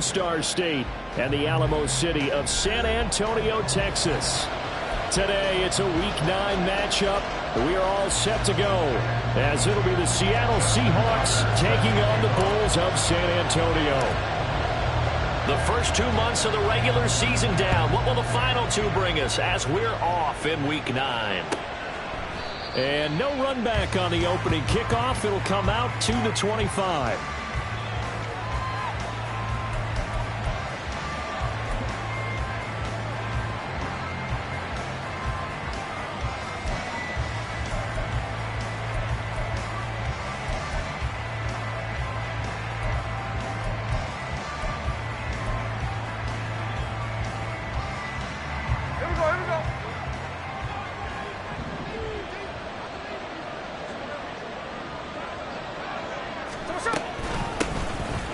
Star State and the Alamo City of San Antonio, Texas. Today, it's a Week 9 matchup. We are all set to go, as it'll be the Seattle Seahawks taking on the Bulls of San Antonio. The first 2 months of the regular season down. What will the final 2 bring us as we're off in Week 9? And no run back on the opening kickoff. It'll come out to the 25.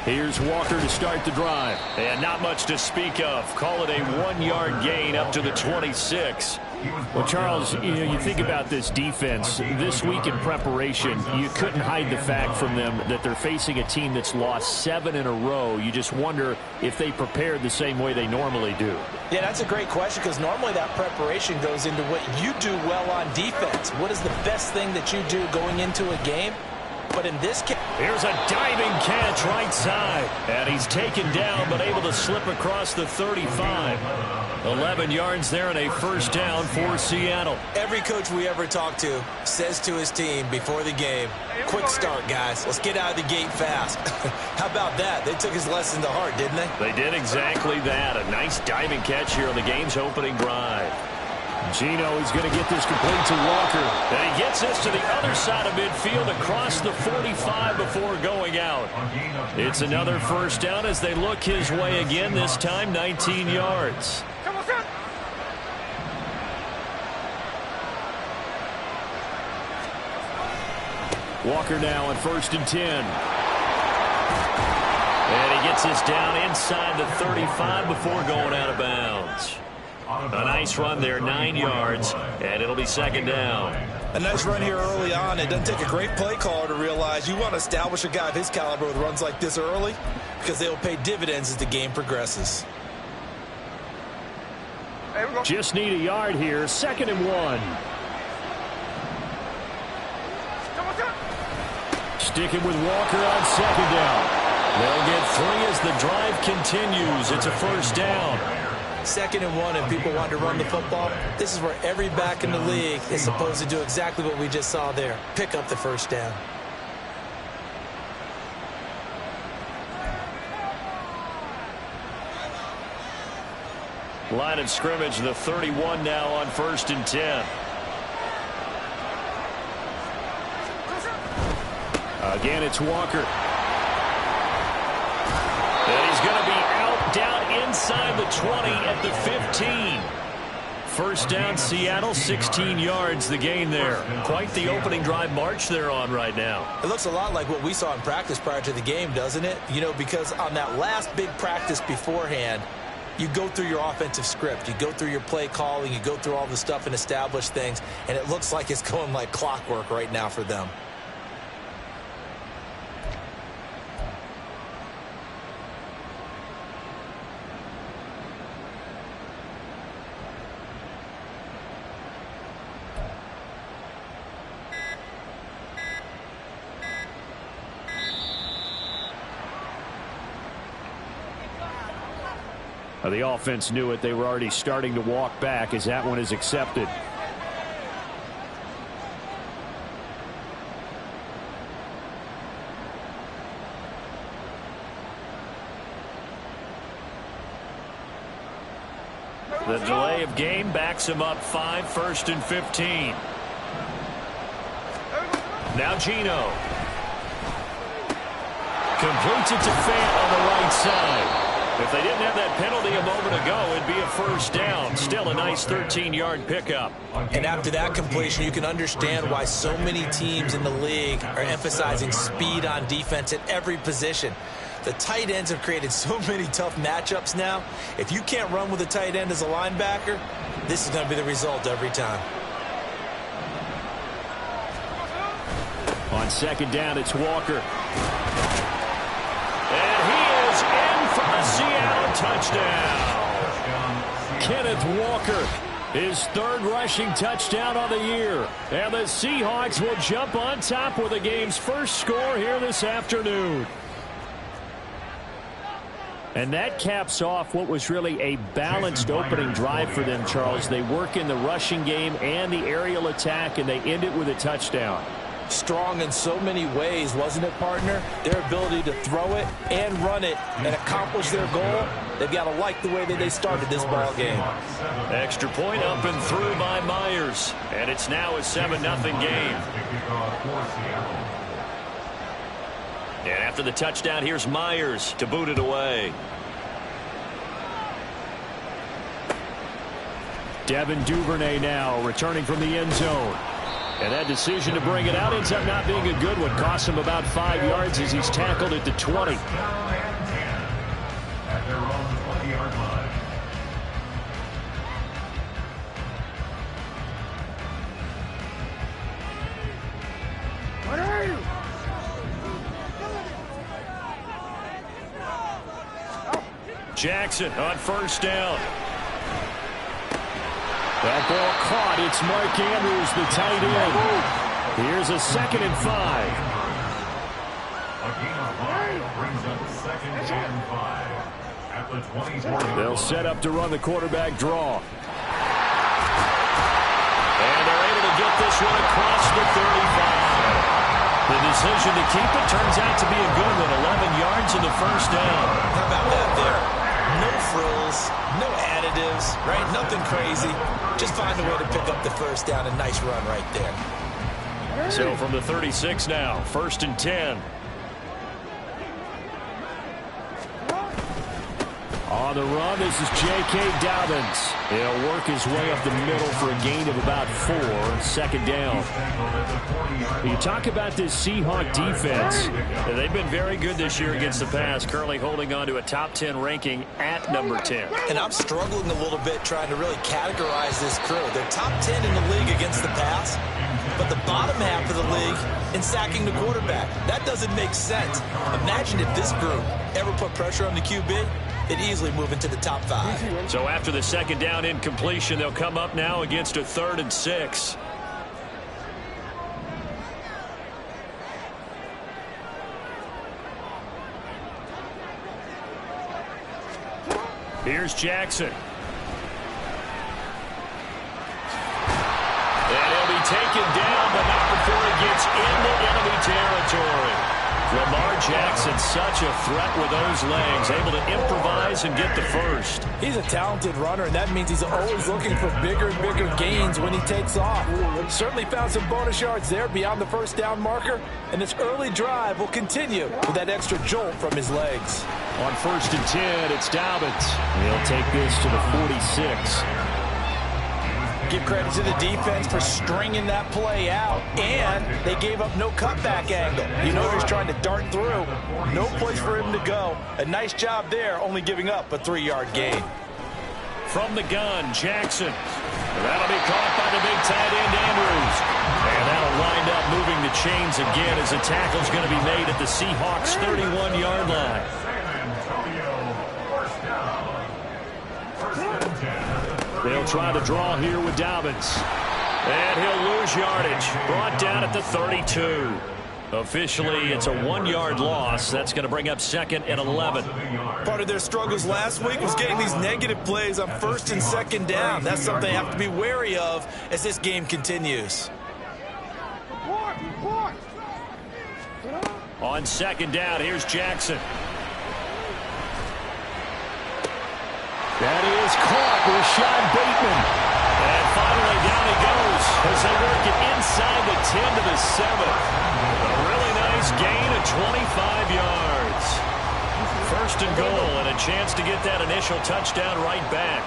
Here's Walker to start the drive. And not much to speak of. Call it a 1-yard gain up to the 26. Well, Charles, you think about this defense. This week in preparation, you couldn't hide the fact from them that they're facing a team that's lost 7 in a row. You just wonder if they prepared the same way they normally do. Yeah, that's a great question, because normally that preparation goes into what you do well on defense. What is the best thing that you do going into a game? But in this case, here's a diving catch right side. And he's taken down, but able to slip across the 35. 11 yards there and a first down for Seattle. Every coach we ever talk to says to his team before the game, quick start, guys. Let's get out of the gate fast. How about that? They took his lesson to heart, didn't they? They did exactly that. A nice diving catch here on the game's opening drive. Gino is going to get this complete to Walker. And he gets this to the other side of midfield across the 45 before going out. It's another first down as they look his way again, this time 19 yards. Walker now on 1st and 10. And he gets this down inside the 35 before going out of bounds. A nice run there, 9 yards, and it'll be second down. A nice run here early on. It doesn't take a great play caller to realize you want to establish a guy of his caliber with runs like this early, because they'll pay dividends as the game progresses. Just need a yard here, 2nd and 1. Sticking with Walker on 2nd down. They'll get 3 as the drive continues. It's a first down. 2nd and 1, and people want to run the football. This is where every back in the league is supposed to do exactly what we just saw there. Pick up the first down. Line of scrimmage, the 31 now on 1st and 10. Again, it's Walker. And he's going to be out, down inside the 20 at the 15. First down, Seattle, 16 yards, the gain there. Quite the opening drive march they're on right now. It looks a lot like what we saw in practice prior to the game, doesn't it? You know, because on that last big practice beforehand, you go through your offensive script. You go through your play calling. You go through all the stuff and establish things. And it looks like it's going like clockwork right now for them. The offense knew it. They were already starting to walk back as that one is accepted. The delay of game backs him up 5, 1st and 15. Now Gino. Completes it to Fant on the right side. If they didn't have that penalty a moment ago, it'd be a first down. Still a nice 13-yard pickup. And after that completion, you can understand why so many teams in the league are emphasizing speed on defense at every position. The tight ends have created so many tough matchups now. If you can't run with a tight end as a linebacker, this is going to be the result every time. On 2nd down, it's Walker. And he is in for the season. touchdown. Kenneth Walker, his third rushing touchdown on the year. And the Seahawks will jump on top with the game's first score here this afternoon. And that caps off what was really a balanced opening drive for them, Charles. They work in the rushing game and the aerial attack, and they end it with a touchdown. Strong in so many ways, wasn't it, partner? Their ability to throw it and run it and accomplish their goal, they've got to like the way that they started this ball game. Extra point up and through by Myers. And it's now a 7-0 game. And after the touchdown, here's Myers to boot it away. Devin Duvernay now returning from the end zone. And that decision to bring it out ends up not being a good one. Costs him about 5 yards as he's tackled at the 20. At their own 20-yard line. What are you? Jackson on first down. That ball caught. It's Mark Andrews, the tight end. Here's a 2nd and 5. A gain of 5 brings up 2nd and 5 at the 20. They'll set up to run the quarterback draw. And they're able to get this one across the 35. The decision to keep it turns out to be a good one. 11 yards in the first down. How about that there? No frills, no additives, right? Nothing crazy. Just find a way to pick up the first down. A nice run right there. So from the 36 now, 1st and 10. On the run, this is J.K. Dobbins. He'll work his way up the middle for a gain of about 4. 2nd down. You talk about this Seahawk defense. They've been very good this year against the pass, currently holding on to a top 10 ranking at number 10. And I'm struggling a little bit trying to really categorize this crew. They're top 10 in the league against the pass, but the bottom half of the league in sacking the quarterback. That doesn't make sense. Imagine if this group ever put pressure on the QB, they'd easily move into the top 5. So after the 2nd down incompletion, they'll come up now against a 3rd and 6. Here's Jackson. And he'll be taken down, but not before he gets into enemy territory. Lamar Jackson, such a threat with those legs, able to improvise and get the first. He's a talented runner, and that means he's always looking for bigger and bigger gains when he takes off. Certainly found some bonus yards there beyond the first down marker, and this early drive will continue with that extra jolt from his legs. On 1st and 10, it's Dobbins. He'll take this to the 46. Give credit to the defense for stringing that play out, and they gave up no cutback angle. You know he's trying to dart through. No place for him to go. A nice job there, only giving up a 3-yard gain. From the gun, Jackson. That'll be caught by the big tight end, Andrews. And that'll wind up moving the chains again as the tackle's going to be made at the Seahawks' 31-yard line. They'll try to draw here with Dobbins. And he'll lose yardage. Brought down at the 32. Officially, it's a 1-yard loss. That's going to bring up 2nd and 11. Part of their struggles last week was getting these negative plays on 1st and 2nd down. That's something they have to be wary of as this game continues. On 2nd down, here's Jackson. That is caught. Rashad Bateman. And finally down he goes as they work it inside the 10 to the 7. A really nice gain of 25 yards. 1st and goal and a chance to get that initial touchdown right back.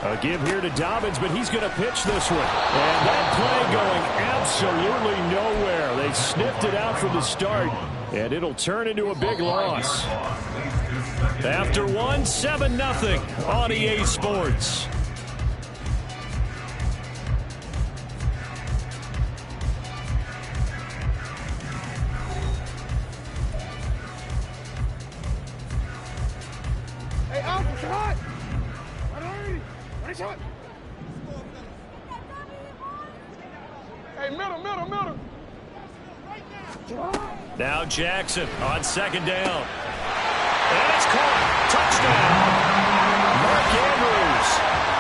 A give here to Dobbins, but he's going to pitch this one. And that play going absolutely nowhere. They sniffed it out from the start, and it'll turn into a big loss. After 7-0 on EA Sports. Hey, middle. Now Jackson on second down. And it's caught. Touchdown. Mark Andrews.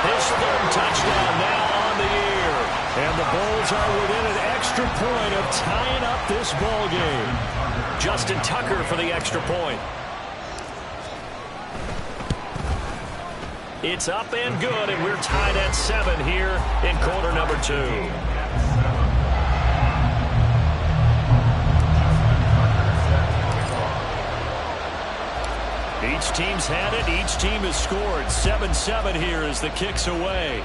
His third touchdown now on the year. And the Bulls are within an extra point of tying up this ball game. Justin Tucker for the extra point. It's up and good, and we're tied at 7 here in quarter number 2. Each team's had it. Each team has scored. 7-7 here as the kick's away.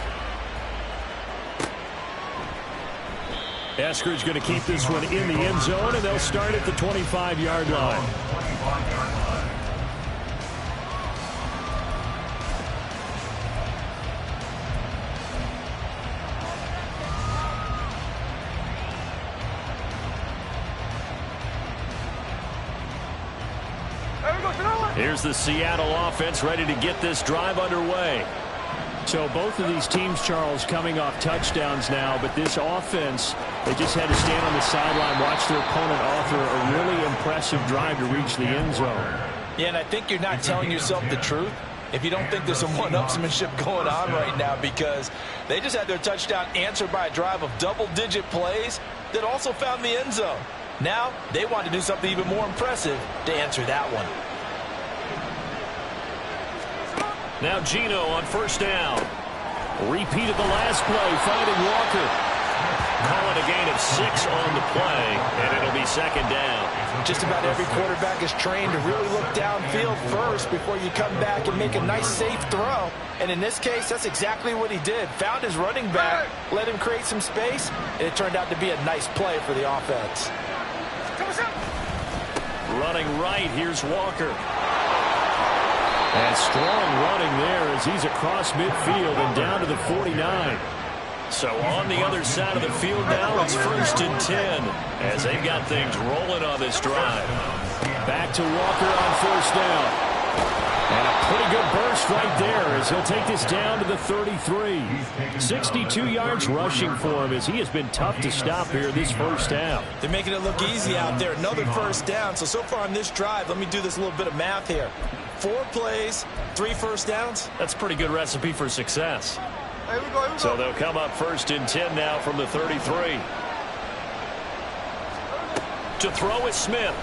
Eskridge going to keep this one in the end zone, and they'll start at the 25-yard line. Here's the Seattle offense ready to get this drive underway. So both of these teams, Charles, coming off touchdowns now, but this offense, they just had to stand on the sideline, watch their opponent author a really impressive drive to reach the end zone. Yeah, and I think you're not telling yourself the truth if you don't think there's some one-upsmanship going on right now, because they just had their touchdown answered by a drive of double-digit plays that also found the end zone. Now they want to do something even more impressive to answer that one. Now Geno on first down. Repeat of the last play, finding Walker. Call it a gain of 6 on the play, and it'll be second down. Just about every quarterback is trained to really look downfield first before you come back and make a nice, safe throw. And in this case, that's exactly what he did. Found his running back, let him create some space, and it turned out to be a nice play for the offense. Running right, here's Walker. And strong running there as he's across midfield and down to the 49. So on the other side of the field now, it's 1st and 10 as they've got things rolling on this drive. Back to Walker on first down. And a pretty good burst right there as he'll take this down to the 33. 62 yards rushing for him as he has been tough to stop here this first half. They're making it look easy out there. Another first down. So far on this drive, let me do this little bit of math here. 4 plays, 3 first downs. That's a pretty good recipe for success. Here we go. So they'll come up 1st and 10 now from the 33. To throw is Smith.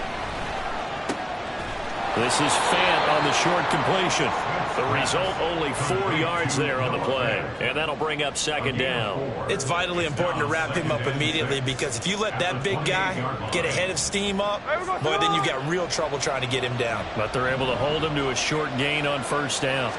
This is Fant on the short completion. The result, only 4 yards there on the play. And that'll bring up second down. It's vitally important to wrap him up immediately, because if you let that big guy get ahead of steam up, boy, then you've got real trouble trying to get him down. But they're able to hold him to a short gain on first down.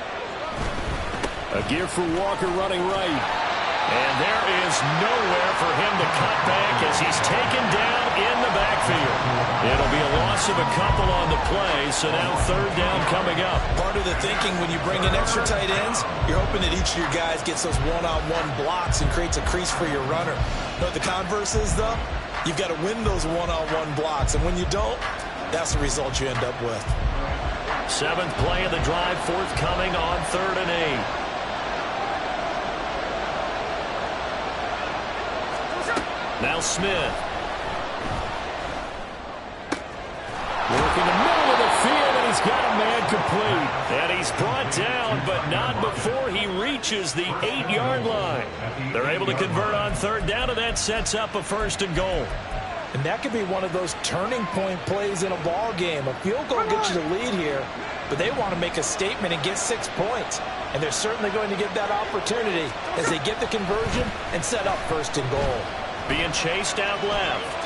A give for Walker running right. And there is nowhere for him to cut back as he's taken down in the backfield. It'll be a loss of a couple on the play, so now 3rd down coming up. Part of the thinking when you bring in extra tight ends, you're hoping that each of your guys gets those one-on-one blocks and creates a crease for your runner. But the converse is, though, you've got to win those one-on-one blocks, and when you don't, that's the result you end up with. 7th play of the drive, forthcoming on 3rd and 8. Now Smith. Working the middle of the field, and he's got a man complete. And he's brought down, but not before he reaches the 8-yard line. They're able to convert on 3rd down, and that sets up a 1st and goal. And that could be one of those turning point plays in a ball game. A field goal gets you the lead here, but they want to make a statement and get 6 points. And they're certainly going to get that opportunity as they get the conversion and set up 1st and goal. Being chased out left.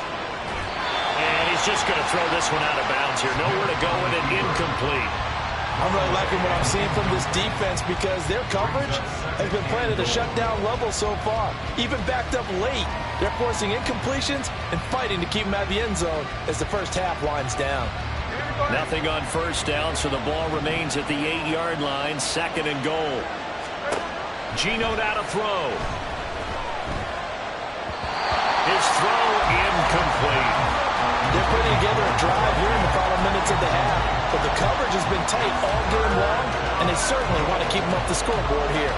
And he's just going to throw this one out of bounds here. Nowhere to go with it, incomplete. I'm really liking what I'm seeing from this defense, because their coverage has been playing at a shutdown level so far. Even backed up late, they're forcing incompletions and fighting to keep them out of the end zone as the first half winds down. Nothing on first down, so the ball remains at the 8-yard line, 2nd and goal. Geno now to throw. His throw incomplete. They're putting together a drive here in the final minutes of the half. But the coverage has been tight all game long, and they certainly want to keep them up the scoreboard here.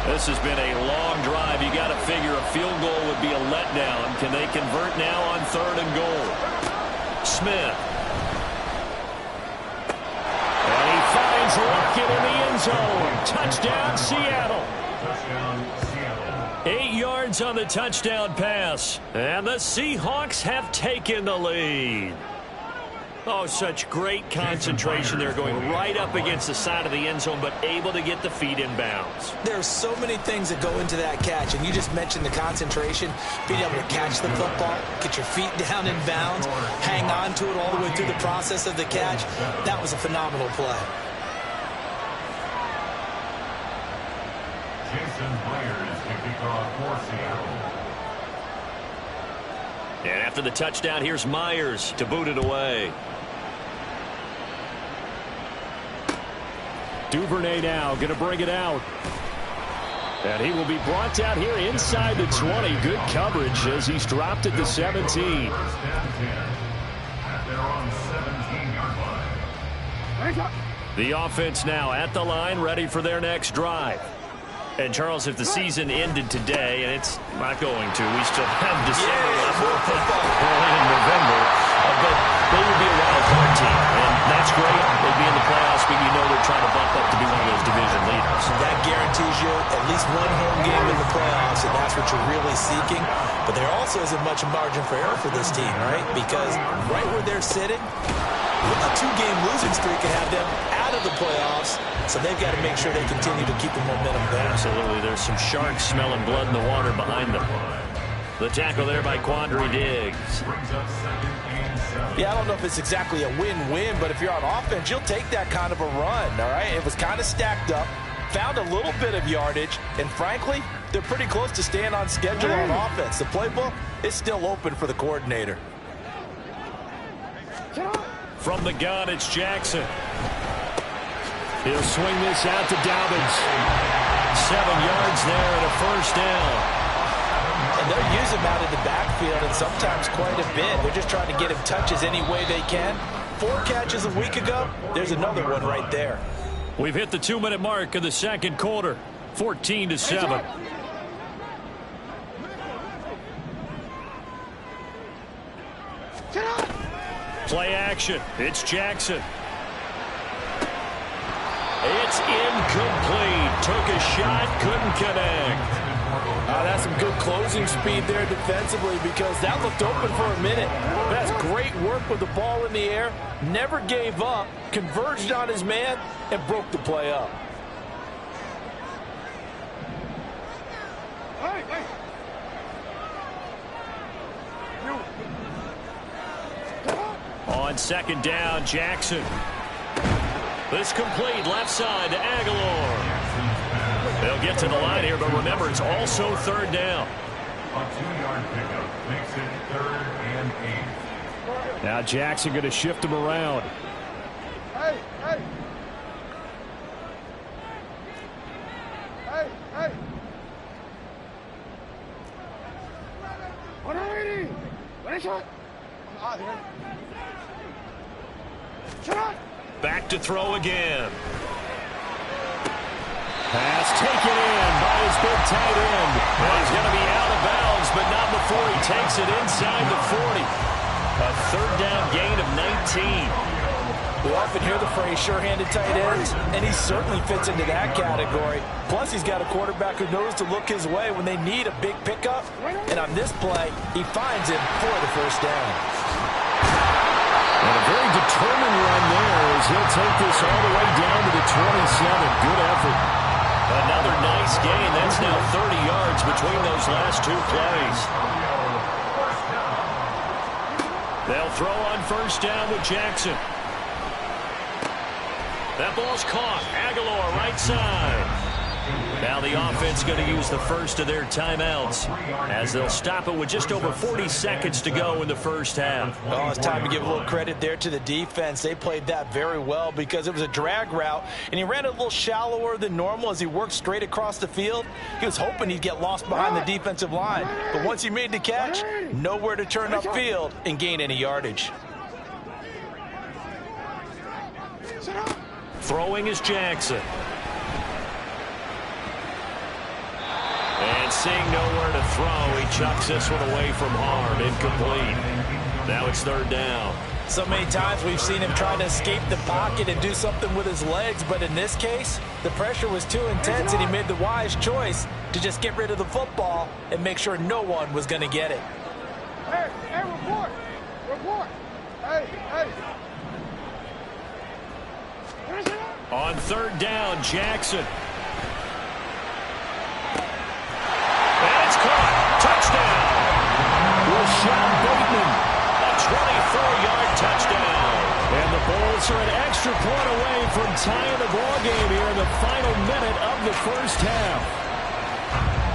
This has been a long drive. You got to figure a field goal would be a letdown. Can they convert now on 3rd and goal? Smith. And he finds Lockett in the end zone. Touchdown, Seattle. Touchdown, Seattle. 8 yards on the touchdown pass. And the Seahawks have taken the lead. Oh, such great concentration. They're going right up against the side of the end zone, but able to get the feet in bounds. There are so many things that go into that catch, and you just mentioned the concentration, being able to catch the football, get your feet down in bounds, hang on to it all the way through the process of the catch. That was a phenomenal play. Jason Myers to kick off for Seattle. And after the touchdown, here's Myers to boot it away. Duvernay now going to bring it out. And he will be brought down here inside the 20. Good coverage as he's dropped at the 17. First and 10. At their own 17-yard line. The offense now at the line, ready for their next drive. And, Charles, if the season ended today, and it's not going to, we still have December left in November, but they would be a wild card team, and that's great. They'd be in the playoffs, but you know they're trying to bump up to be one of those division leaders. That guarantees you at least one home game in the playoffs, and that's what you're really seeking. But there also isn't much margin for error for this team, right? Because right where they're sitting, a 2-game losing streak can have them out of the playoffs, so they've got to make sure they continue to keep the momentum going. Absolutely. There's some sharks smelling blood in the water behind them. The tackle there by Quandre Diggs. Brings up 2nd and 7. Yeah, I don't know if it's exactly a win-win, but if you're on offense, you'll take that kind of a run, all right? It was kind of stacked up, found a little bit of yardage, and frankly, they're pretty close to staying on schedule on offense. The playbook is still open for the coordinator. From the gun, it's Jackson. He'll swing this out to Dobbins. 7 yards there and a first down. And they're using him out in the backfield, and sometimes quite a bit. They're just trying to get him touches any way they can. 4 catches a week ago. There's another one right there. We've hit the 2-minute mark of the second quarter. 14-7. Play action. It's Jackson. It's incomplete. Took a shot, couldn't connect. That's some good closing speed there defensively because that looked open for a minute. That's great work with the ball in the air. Never gave up, converged on his man, and broke the play up. On second down, Jackson. This complete left side to Aguilar. They'll get to the line here, but remember, it's also 3rd down. A 2-yard pickup makes it 3rd and 8. Now Jackson going to shift him around. Hey, hey. Hey, hey. 180. Ready, shot. I'm out here. Shot. Back to throw again. Pass taken in by his big tight end. Well, he's going to be out of bounds, but not before he takes it inside the 40. A 3rd down gain of 19. We often hear the phrase sure-handed tight ends, and he certainly fits into that category. Plus, he's got a quarterback who knows to look his way when they need a big pickup. And on this play, he finds him for the first down. And a very determined run there as he'll take this all the way down to the 27. Good effort. Another nice gain. That's now 30 yards between those last 2 plays. They'll throw on first down with Jackson. That ball's caught. Aguilar right side. Now the offense going to use the first of their timeouts as they'll stop it with just over 40 seconds to go in the first half. Oh, it's time to give a little credit there to the defense. They played that very well because it was a drag route, and he ran a little shallower than normal as he worked straight across the field. He was hoping he'd get lost behind the defensive line, but once he made the catch, nowhere to turn upfield and gain any yardage. Throwing is Jackson. And seeing nowhere to throw, he chucks this one away from harm. Incomplete. Now it's third down. So many times we've seen him trying to escape the pocket and do something with his legs, but in this case, the pressure was too intense and he made the wise choice to just get rid of the football and make sure no one was going to get it. Hey, hey, report. Report. Hey, hey. On third down, Jackson. And it's caught. Touchdown. Rashad Bateman. A 24-yard touchdown. And the Bulls are an extra point away from tying the ball game here in the final minute of the first half.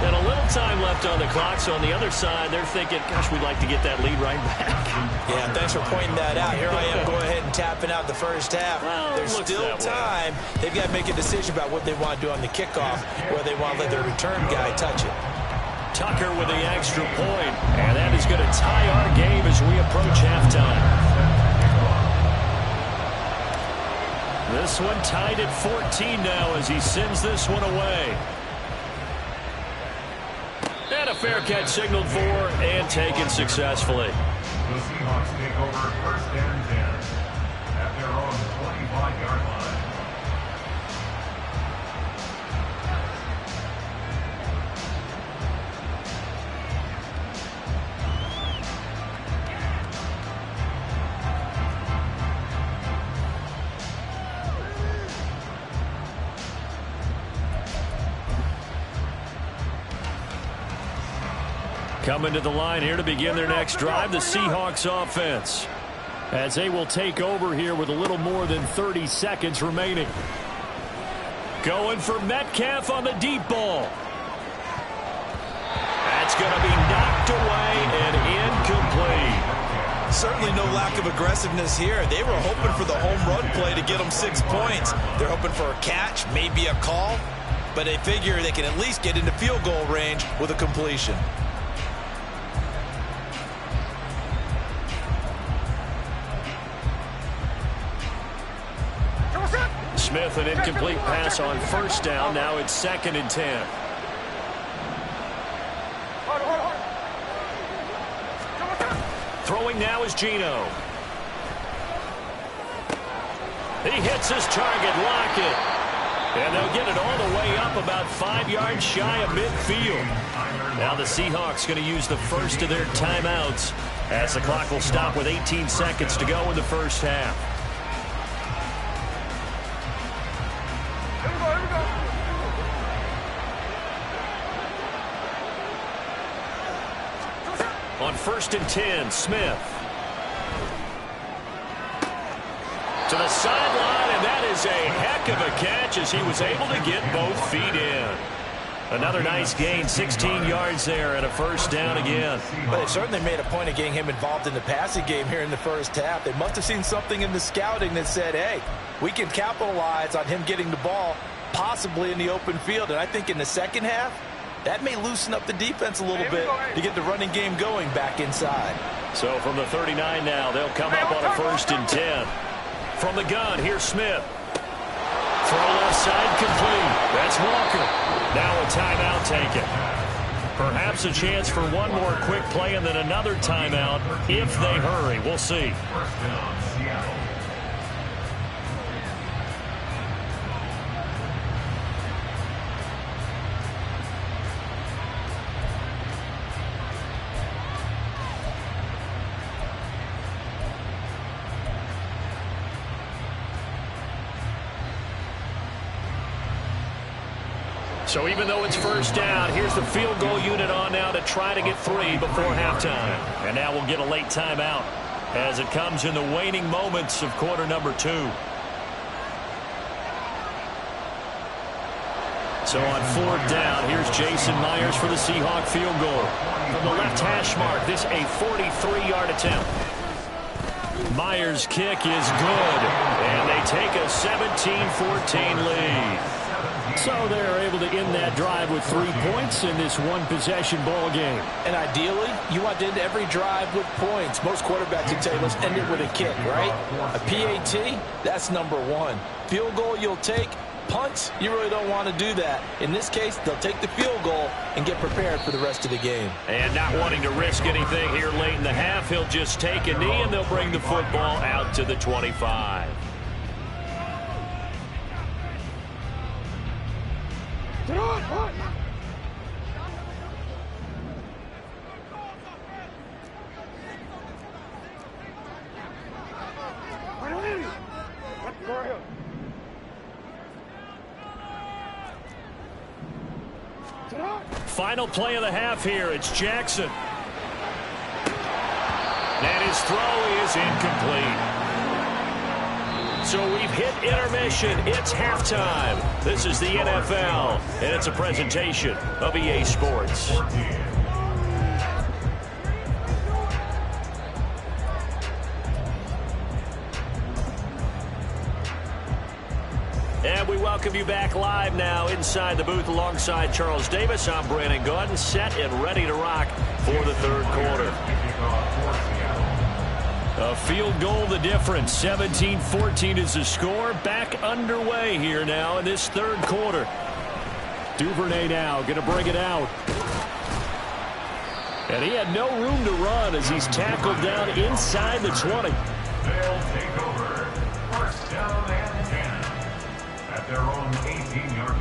And a little time left on the clock, so on the other side, they're thinking, gosh, we'd like to get that lead right back. Yeah, thanks for pointing that out. Here I am going ahead and tapping out the first half. Well, there's still time. They've got to make a decision about what they want to do on the kickoff, whether they want to let their return guy touch it. Tucker with the extra point, and that is going to tie our game as we approach halftime. This one tied at 14 now as he sends this one away. And a fair catch signaled for and taken successfully. The Seahawks take over first and 10 at their own 25-yard line. Coming to the line here to begin their next drive, the Seahawks offense, as they will take over here with a little more than 30 seconds remaining. Going for Metcalf on the deep ball. That's going to be knocked away and incomplete. Certainly no lack of aggressiveness here. They were hoping for the home run play to get them 6 points. They're hoping for a catch, maybe a call, but they figure they can at least get into field goal range with a completion. Smith, an incomplete pass on first down. Now it's 2nd and 10. Throwing now is Geno. He hits his target, Lockett. And they'll get it all the way up about 5 yards shy of midfield. Now the Seahawks going to use the first of their timeouts as the clock will stop with 18 seconds to go in the first half. On 1st and 10, Smith. To the sideline, and that is a heck of a catch as he was able to get both feet in. Another nice gain, 16 yards there and a first down again. But they certainly made a point of getting him involved in the passing game here in the first half. They must have seen something in the scouting that said, hey, we can capitalize on him getting the ball possibly in the open field. And I think in the second half, that may loosen up the defense a little bit to get the running game going back inside. So from the 39 now, they'll come up on a 1st and 10. From the gun, here's Smith. Throw left side complete. That's Walker. Now a timeout taken. Perhaps a chance for one more quick play and then another timeout if they hurry. We'll see. First down, Seattle. So even though it's first down, here's the field goal unit on now to try to get 3 before halftime. And now we'll get a late timeout as it comes in the waning moments of quarter number 2. So on 4th down, here's Jason Myers for the Seahawk field goal. From the left hash mark, this a 43-yard attempt. Myers' kick is good, and they take a 17-14 lead. So they're able to end that drive with 3 points in this one-possession ball game. And ideally, you want to end every drive with points. Most quarterbacks would say, let's end it with a kick, right? A PAT, that's number 1. Field goal you'll take. Punts, you really don't want to do that. In this case, they'll take the field goal and get prepared for the rest of the game. And not wanting to risk anything here late in the half, he'll just take a knee, and they'll bring the football out to the 25. Final play of the half here. It's Jackson. And his throw is incomplete. So we've hit intermission. It's halftime. This is the NFL, and it's a presentation of EA Sports. And we welcome you back live now inside the booth alongside Charles Davis. I'm Brandon Gaudin, set and ready to rock for the third quarter. A field goal the difference. 17-14 is the score. Back underway here now in this third quarter. Duvernay now going to bring it out. And he had no room to run as he's tackled down inside the 20. They'll take over. First down and 10 at their own 18-yard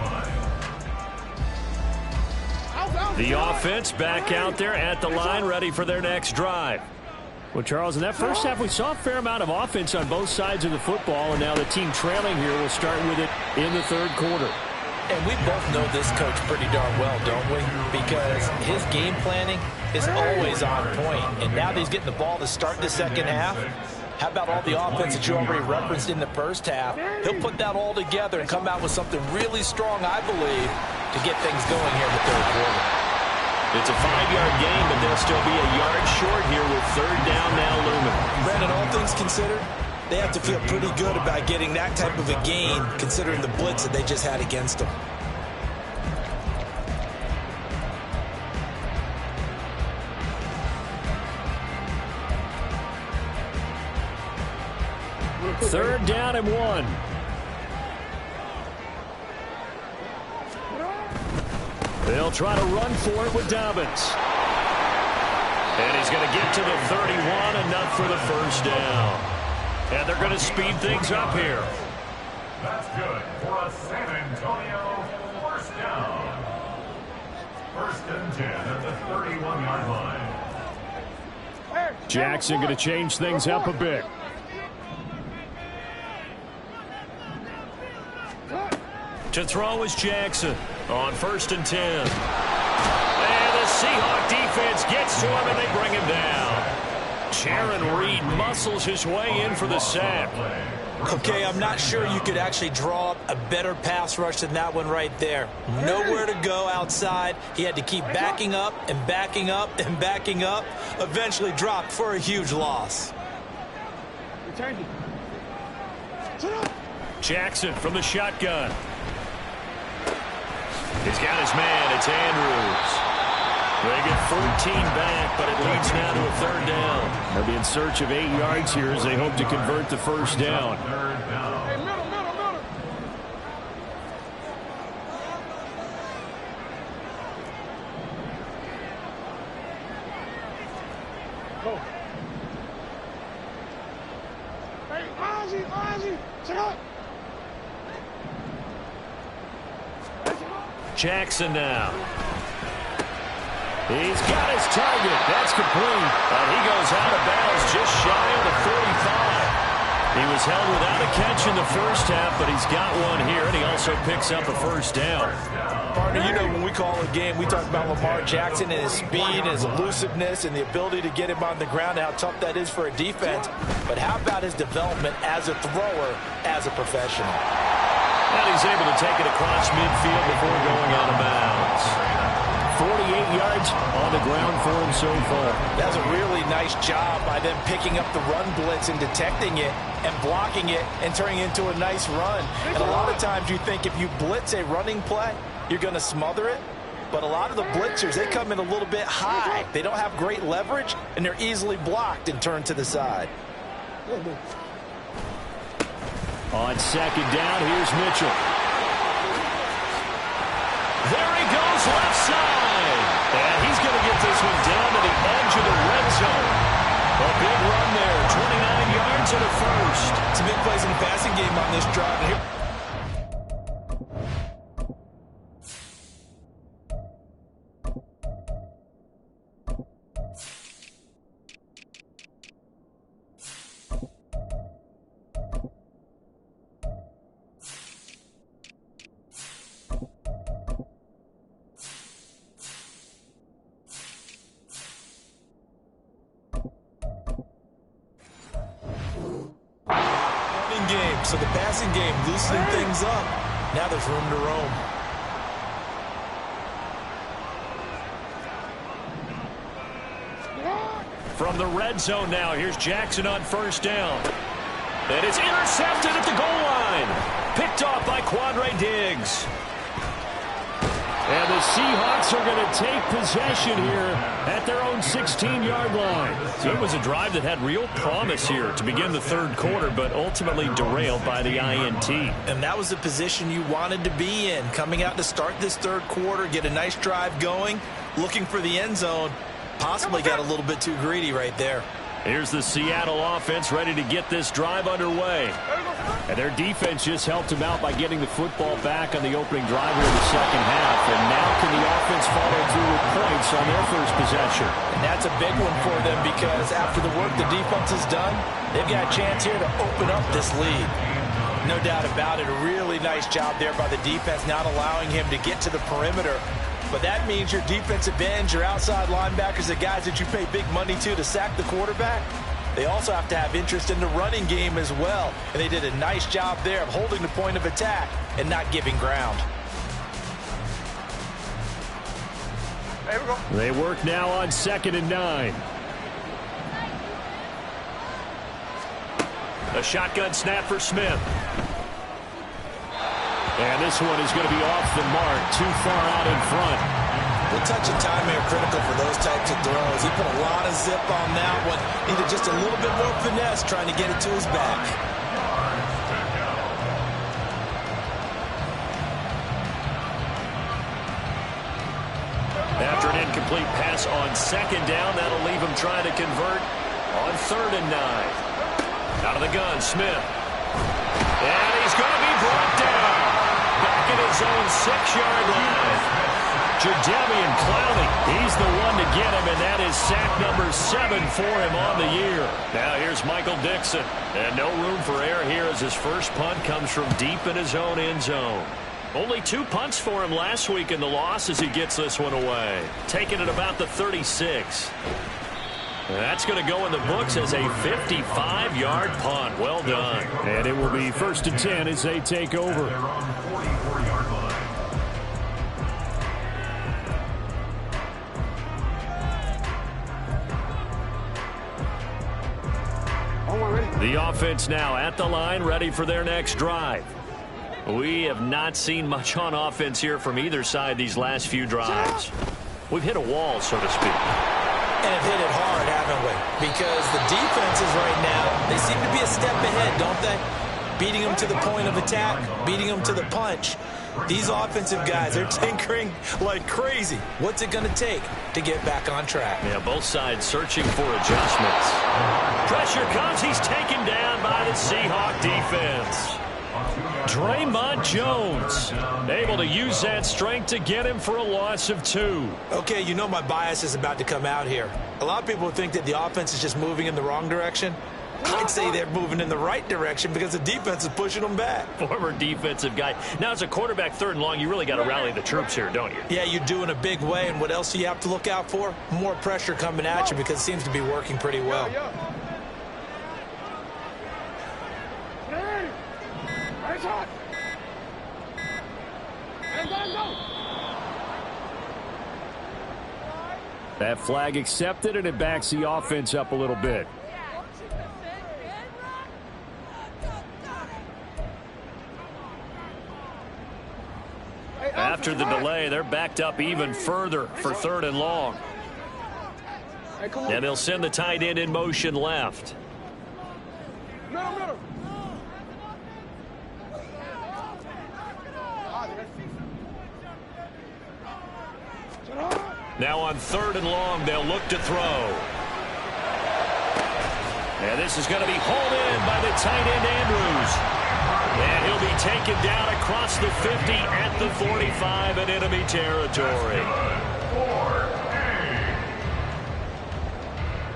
line. The offense back out there at the line, ready for their next drive. Well, Charles, in that first half, we saw a fair amount of offense on both sides of the football, and now the team trailing here will start with it in the third quarter. And we both know this coach pretty darn well, don't we? Because his game planning is always on point. And now that he's getting the ball to start the second half, how about all the offense that you already referenced in the first half? He'll put that all together and come out with something really strong, I believe, to get things going here in the third quarter. It's a 5-yard gain, but they'll still be a yard short here with third down now looming. Brandon, all things considered, they have to feel pretty good about getting that type of a gain, considering the blitz that they just had against them. Third down and 1. They'll try to run for it with Dobbins. And he's going to get to the 31, enough for the first down. And they're going to speed things up here. That's good for a San Antonio first down. First and 10 at the 31-yard line. Jackson going to change things up a bit. To throw is Jackson on first and 10. And the Seahawk defense gets to him, and they bring him down. Jaron Reed muscles his way in for the sack. Okay, I'm not sure you could actually draw up a better pass rush than that one right there. Nowhere to go outside. He had to keep backing up and backing up and backing up. Eventually dropped for a huge loss. Jackson from the shotgun. He's got his man. It's Andrews. They get 14 back, but it leads now to a third down. They'll be in search of 8 yards here as they hope to convert the first down. Hey, middle. Go. Hey, Ozzy, check out. Jackson now. He's got his target. That's complete. And he goes out of bounds just shy of the 45. He was held without a catch in the first half, but he's got one here, and he also picks up a first down. Partner, you know when we call a game, we talk about Lamar Jackson and his speed, his elusiveness, and the ability to get him on the ground, and how tough that is for a defense. But how about his development as a thrower, as a professional? And he's able to take it across midfield before going out of bounds. 48 yards on the ground for him so far. That's a really nice job by them picking up the run blitz and detecting it and blocking it and turning it into a nice run. And a lot of times you think if you blitz a running play, you're going to smother it. But a lot of the blitzers, they come in a little bit high. They don't have great leverage, and they're easily blocked and turned to the side. On second down, here's Mitchell. There he goes, left side. And he's going to get this one down to the edge of the red zone. A big run there, 29 yards and a first. Some big plays in the passing game on this drive. Here. So the passing game loosening things up. Now there's room to roam. From the red zone now, here's Jackson on first down. And it's intercepted at the goal line. Picked off by Quandre Diggs. And the Seahawks are going to take possession here at their own 16-yard line. So it was a drive that had real promise here to begin the third quarter, but ultimately derailed by the INT. And that was the position you wanted to be in. Coming out to start this third quarter, get a nice drive going, looking for the end zone. Possibly got a little bit too greedy right there. Here's the Seattle offense ready to get this drive underway. And their defense just helped them out by getting the football back on the opening drive here in the second half. And now can the offense follow through with points on their first possession? And that's a big one for them because after the work the defense has done, they've got a chance here to open up this lead. No doubt about it. A really nice job there by the defense, not allowing him to get to the perimeter. But that means your defensive ends, your outside linebackers, the guys that you pay big money to sack the quarterback, they also have to have interest in the running game as well. And they did a nice job there of holding the point of attack and not giving ground. There we go. They work now on 2nd and 9. A shotgun snap for Smith. And this one is going to be off the mark, too far out in front. The touch and time are critical for those types of throws. He put a lot of zip on that one. Needed just a little bit more finesse trying to get it to his back. After an incomplete pass on second down, that'll leave him trying to convert on 3rd and 9. Out of the gun, Smith. And he's going to be brought down. Back at his own 6-yard line. Jadeveon Clowney, he's the one to get him, and that is sack number 7 for him on the year. Now here's Michael Dixon. And no room for error here as his first punt comes from deep in his own end zone. Only 2 punts for him last week in the loss as he gets this one away. Taking it about the 36. That's going to go in the books as a 55-yard punt. Well done. And it will be 1st and 10 as they take over. They're on the 44-yard line. The offense now at the line, ready for their next drive. We have not seen much on offense here from either side these last few drives. We've hit a wall, so to speak. And have hit it hard, haven't we? Because the defenses right now, they seem to be a step ahead, don't they? Beating them to the point of attack, beating them to the punch. These offensive guys, they're tinkering like crazy. What's it going to take to get back on track? Yeah, both sides searching for adjustments. Pressure comes. He's taken down by the Seahawk defense. Draymond Jones able to use that strength to get him for a loss of 2. Okay, you know my bias is about to come out here. A lot of people think that the offense is just moving in the wrong direction. I'd say they're moving in the right direction because the defense is pushing them back. Former defensive guy. Now, as a quarterback 3rd and long, you really got to rally the troops here, don't you? Yeah, you do in a big way. And what else do you have to look out for? More pressure coming at you because it seems to be working pretty well. That flag accepted, and it backs the offense up a little bit. After the delay, they're backed up even further for 3rd and long. And they'll send the tight end in motion left. Now on 3rd and long, they'll look to throw. And this is going to be hauled in by the tight end, Andrews. And he'll be taken down across the 50 at the 45 in enemy territory.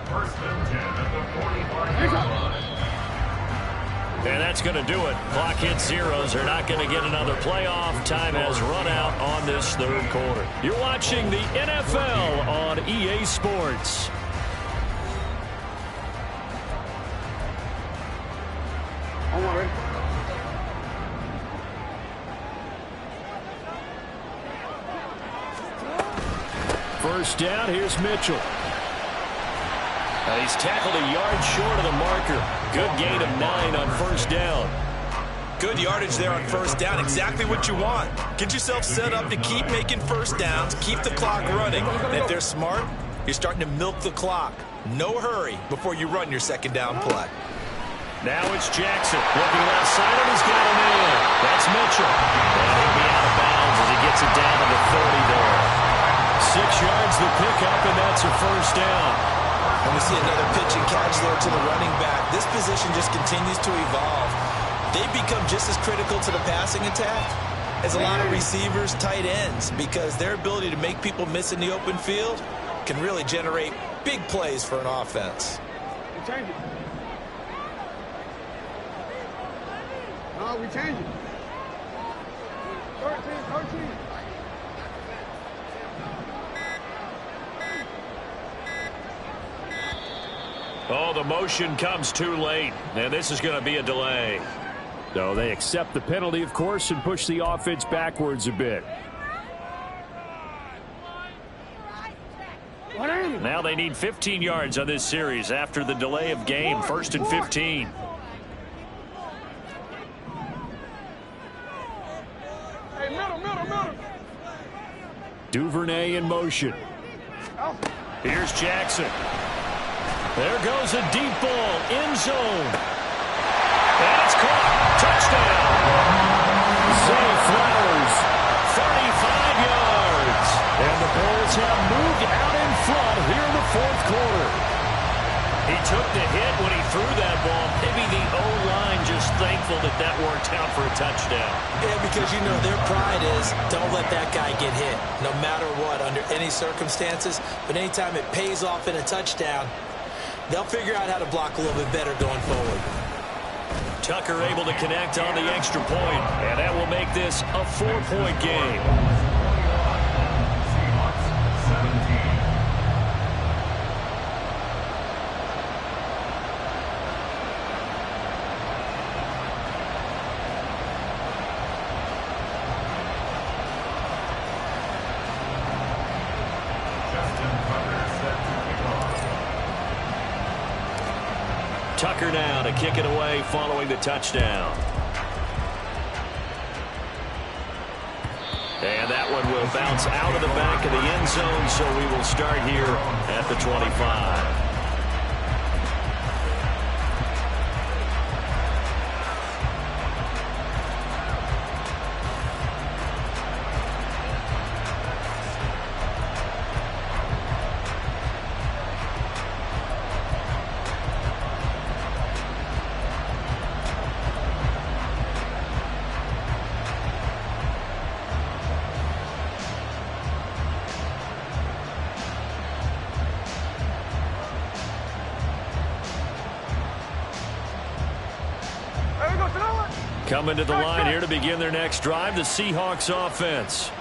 1st and 10 at the 45-yard line. And that's going to do it. Clock hits zeros. They're not going to get another playoff. Time has run out on this 3rd quarter. You're watching the NFL on EA Sports. First down, here's Mitchell. He's tackled a yard short of the marker. Good gain of 9 on 1st down. Good yardage there on 1st down. Exactly what you want. Get yourself set up to keep making 1st downs, keep the clock running. And if they're smart, you're starting to milk the clock. No hurry before you run your 2nd down play. Now it's Jackson. Looking left side, and he's got him in. That's Mitchell. And he'll be out of bounds as he gets it down to the 30 there. 6 yards the pickup, and that's a 1st down. And we see another pitch and catch there to the running back. This position just continues to evolve. They become just as critical to the passing attack as a lot of receivers, tight ends, because their ability to make people miss in the open field can really generate big plays for an offense. We change it. No, we change it. 13. Oh, the motion comes too late, and this is going to be a delay. So they accept the penalty, of course, and push the offense backwards a bit. Now they need 15 yards on this series after the delay of game. 1st and 15. Hey, middle. Duvernay in motion. Here's Jackson. There goes a deep ball, end zone. And it's caught. Touchdown. Zay Flowers. 35 yards. And the Bulls have moved out in front here in the 4th quarter. He took the hit when he threw that ball. Maybe the O-line just thankful that that worked out for a touchdown. Yeah, because, you know, their pride is don't let that guy get hit, no matter what, under any circumstances. But anytime it pays off in a touchdown, they'll figure out how to block a little bit better going forward. Tucker able to connect on the extra point, and that will make this a 4-point game. Seahawks 17. Tucker now to kick it away following the touchdown. And that one will bounce out of the back of the end zone, so we will start here at the 25. Coming to the line here to begin their next drive, the Seahawks offense.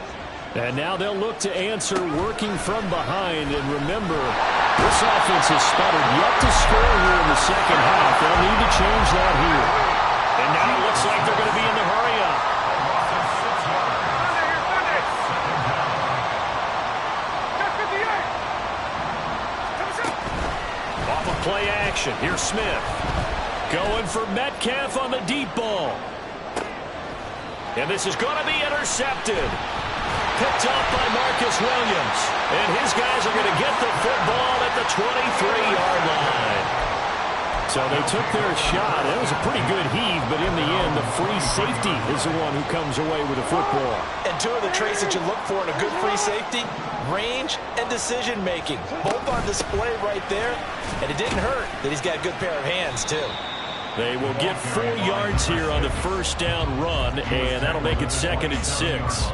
And now they'll look to answer working from behind. And remember, this offense has sputtered yet to score here in the second half. They'll need to change that here. And now it looks like they're going to be in the hurry-up. for Metcalf on the deep ball. And this is going to be intercepted. Picked off by Marcus Williams. And his guys are going to get the football at the 23-yard line. So they took their shot. That was a pretty good heave, but in the end, the free safety is the one who comes away with the football. And two of the traits that you look for in a good free safety, range and decision-making. Both on display right there. And it didn't hurt that he's got a good pair of hands, too. They will get 4 yards here on the first down run, and that'll make it 2nd and 6.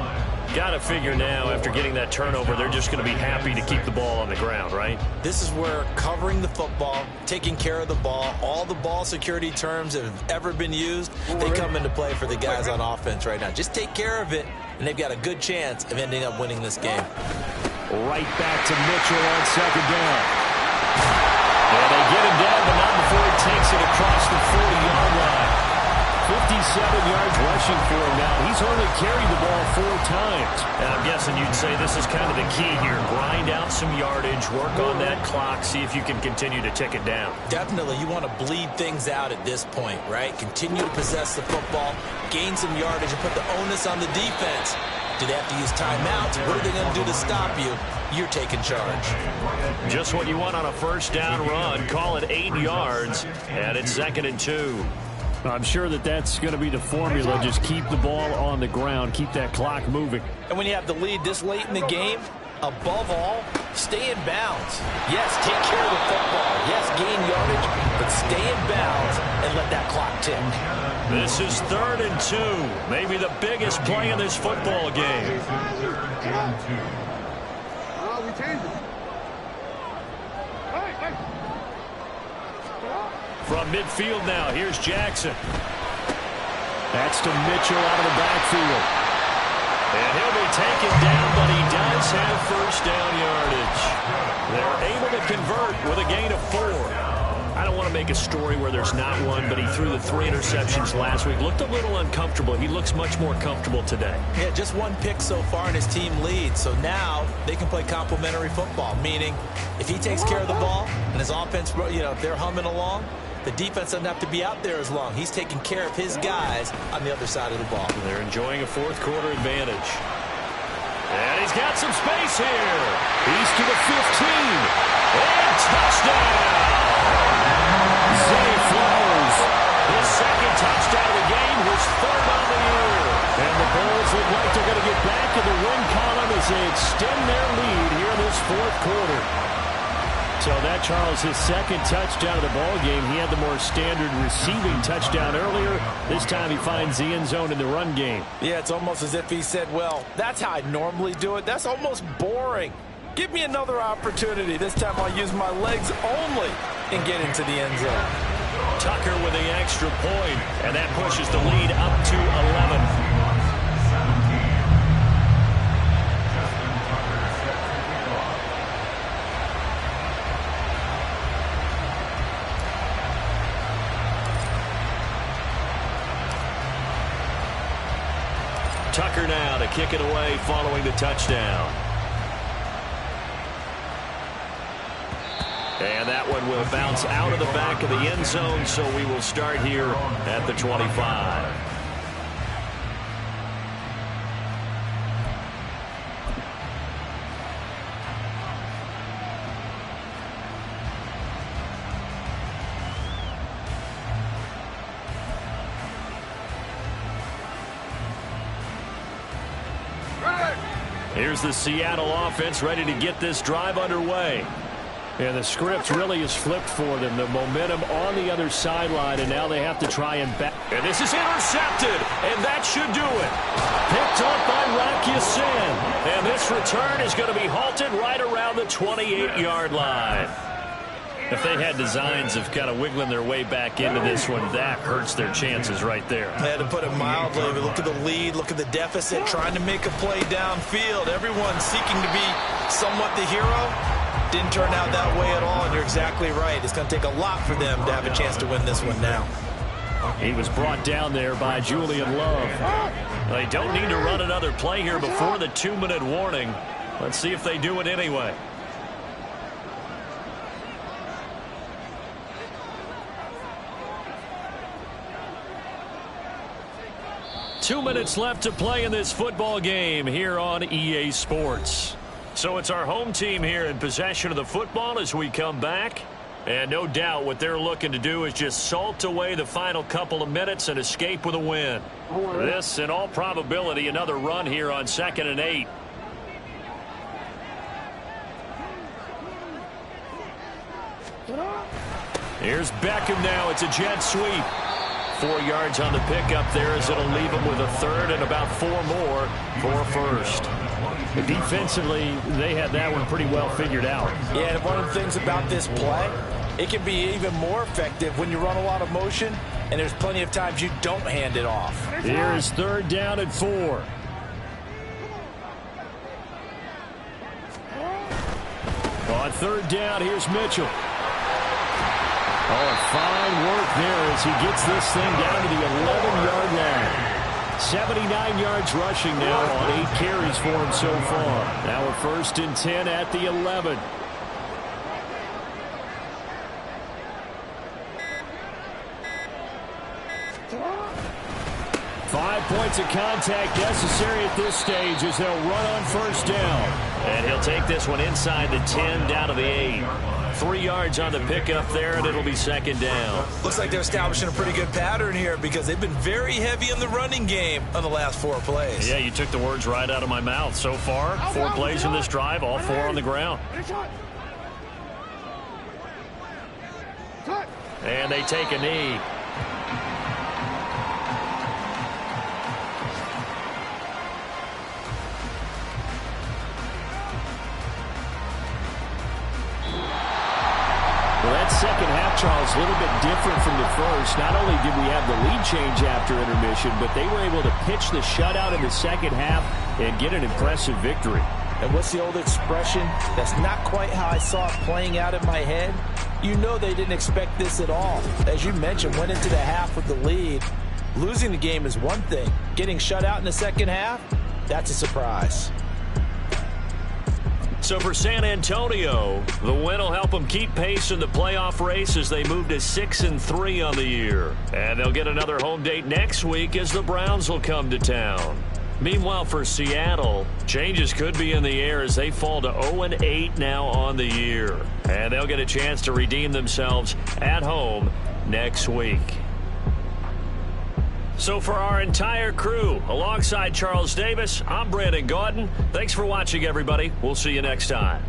Got to figure now, after getting that turnover, they're just going to be happy to keep the ball on the ground, right? This is where covering the football, taking care of the ball, all the ball security terms that have ever been used, they come into play for the guys on offense right now. Just take care of it, and they've got a good chance of ending up winning this game. Right back to Mitchell on 2nd down. And they get him down, but not before he takes it across the 40-yard line. 57 yards rushing for him now. He's only carried the ball 4 times. And I'm guessing you'd say this is kind of the key here. Grind out some yardage, work on that clock, see if you can continue to tick it down. Definitely, you want to bleed things out at this point, right? Continue to possess the football, gain some yardage, and put the onus on the defense. Do they have to use timeouts? What are they going to do to stop you? You're taking charge. Just what you want on a first down run. Call it 8 yards, and it's 2nd and 2. I'm sure that that's going to be the formula. Just keep the ball on the ground. Keep that clock moving. And when you have the lead this late in the game, above all, stay in bounds. Yes, take care of the football. Yes, gain yardage, but stay in bounds and let that clock tick. This is 3rd and 2. Maybe the biggest play in this football game. We changed it. From midfield now, here's Jackson. That's to Mitchell out of the backfield. And he'll be taken down, but he does have first down yardage. They're able to convert with a gain of 4. I don't want to make a story where there's not one, but he threw the 3 interceptions last week. Looked a little uncomfortable. He looks much more comfortable today. Yeah, just 1 pick so far and his team leads. So now they can play complementary football, meaning if he takes care of the ball and his offense, if they're humming along, the defense doesn't have to be out there as long. He's taking care of his guys on the other side of the ball. They're enjoying a 4th quarter advantage. And he's got some space here. He's to the 15. And touchdown! Zay Flowers. His 2nd touchdown of the game, his 3rd on the year. And the Bulls look like they're going to get back in the win column as they extend their lead here in this 4th quarter. So that, Charles, his 2nd touchdown of the ball game. He had the more standard receiving touchdown earlier. This time he finds the end zone in the run game. Yeah, it's almost as if he said, well, that's how I normally do it. That's almost boring. Give me another opportunity. This time I'll use my legs only and get into the end zone. Tucker with the extra point, and that pushes the lead up to 11. Tucker now to kick it away following the touchdown. And that one will bounce out of the back of the end zone, so we will start here at the 25. Here's the Seattle offense ready to get this drive underway. And the script really is flipped for them. The momentum on the other sideline, and now they have to try and back. And this is intercepted, and that should do it. Picked up by Rock Ya-Sin. And this return is going to be halted right around the 28-yard line. If they had designs of kind of wiggling their way back into this one, that hurts their chances right there. I had to put it mildly, but look at the lead, look at the deficit, trying to make a play downfield. Everyone seeking to be somewhat the hero. Didn't turn out that way at all, and you're exactly right. It's going to take a lot for them to have a chance to win this one now. He was brought down there by Julian Love. They don't need to run another play here before the 2-minute warning. Let's see if they do it anyway. 2 minutes left to play in this football game here on EA Sports. So it's our home team here in possession of the football as we come back. And no doubt what they're looking to do is just salt away the final couple of minutes and escape with a win. This, in all probability, another run here on 2nd and 8. Here's Beckham now. It's a jet sweep. 4 yards on the pickup there as it'll leave him with a third and about 4 more for first. Defensively, they had that one pretty well figured out. Yeah, and one of the things about this play, it can be even more effective when you run a lot of motion, and there's plenty of times you don't hand it off. Here is 3rd down and 4. On 3rd down, here's Mitchell. Oh, fine work there as he gets this thing down to the 11-yard line. 79 yards rushing now on 8 carries for him so far. Now a 1st and 10 at the 11. Five points of contact necessary at this stage as they'll run on 1st down. And he'll take this one inside the 10 down to the 8. 3 yards on the pickup there, and it'll be 2nd down. Looks like they're establishing a pretty good pattern here because they've been very heavy in the running game on the last 4 plays. Yeah, you took the words right out of my mouth. So far, 4 plays in this drive, all 4 on the ground. And they take a knee. Well, that second half, Charles, a little bit different from the first. Not only did we have the lead change after intermission, but they were able to pitch the shutout in the second half and get an impressive victory. And what's the old expression? That's not quite how I saw it playing out in my head. You know they didn't expect this at all. As you mentioned, went into the half with the lead. Losing the game is one thing. Getting shut out in the second half, that's a surprise. So for San Antonio, the win will help them keep pace in the playoff race as they move to 6-3 on the year. And they'll get another home date next week as the Browns will come to town. Meanwhile, for Seattle, changes could be in the air as they fall to 0-8 now on the year. And they'll get a chance to redeem themselves at home next week. So for our entire crew, alongside Charles Davis, I'm Brandon Gaudin. Thanks for watching, everybody. We'll see you next time.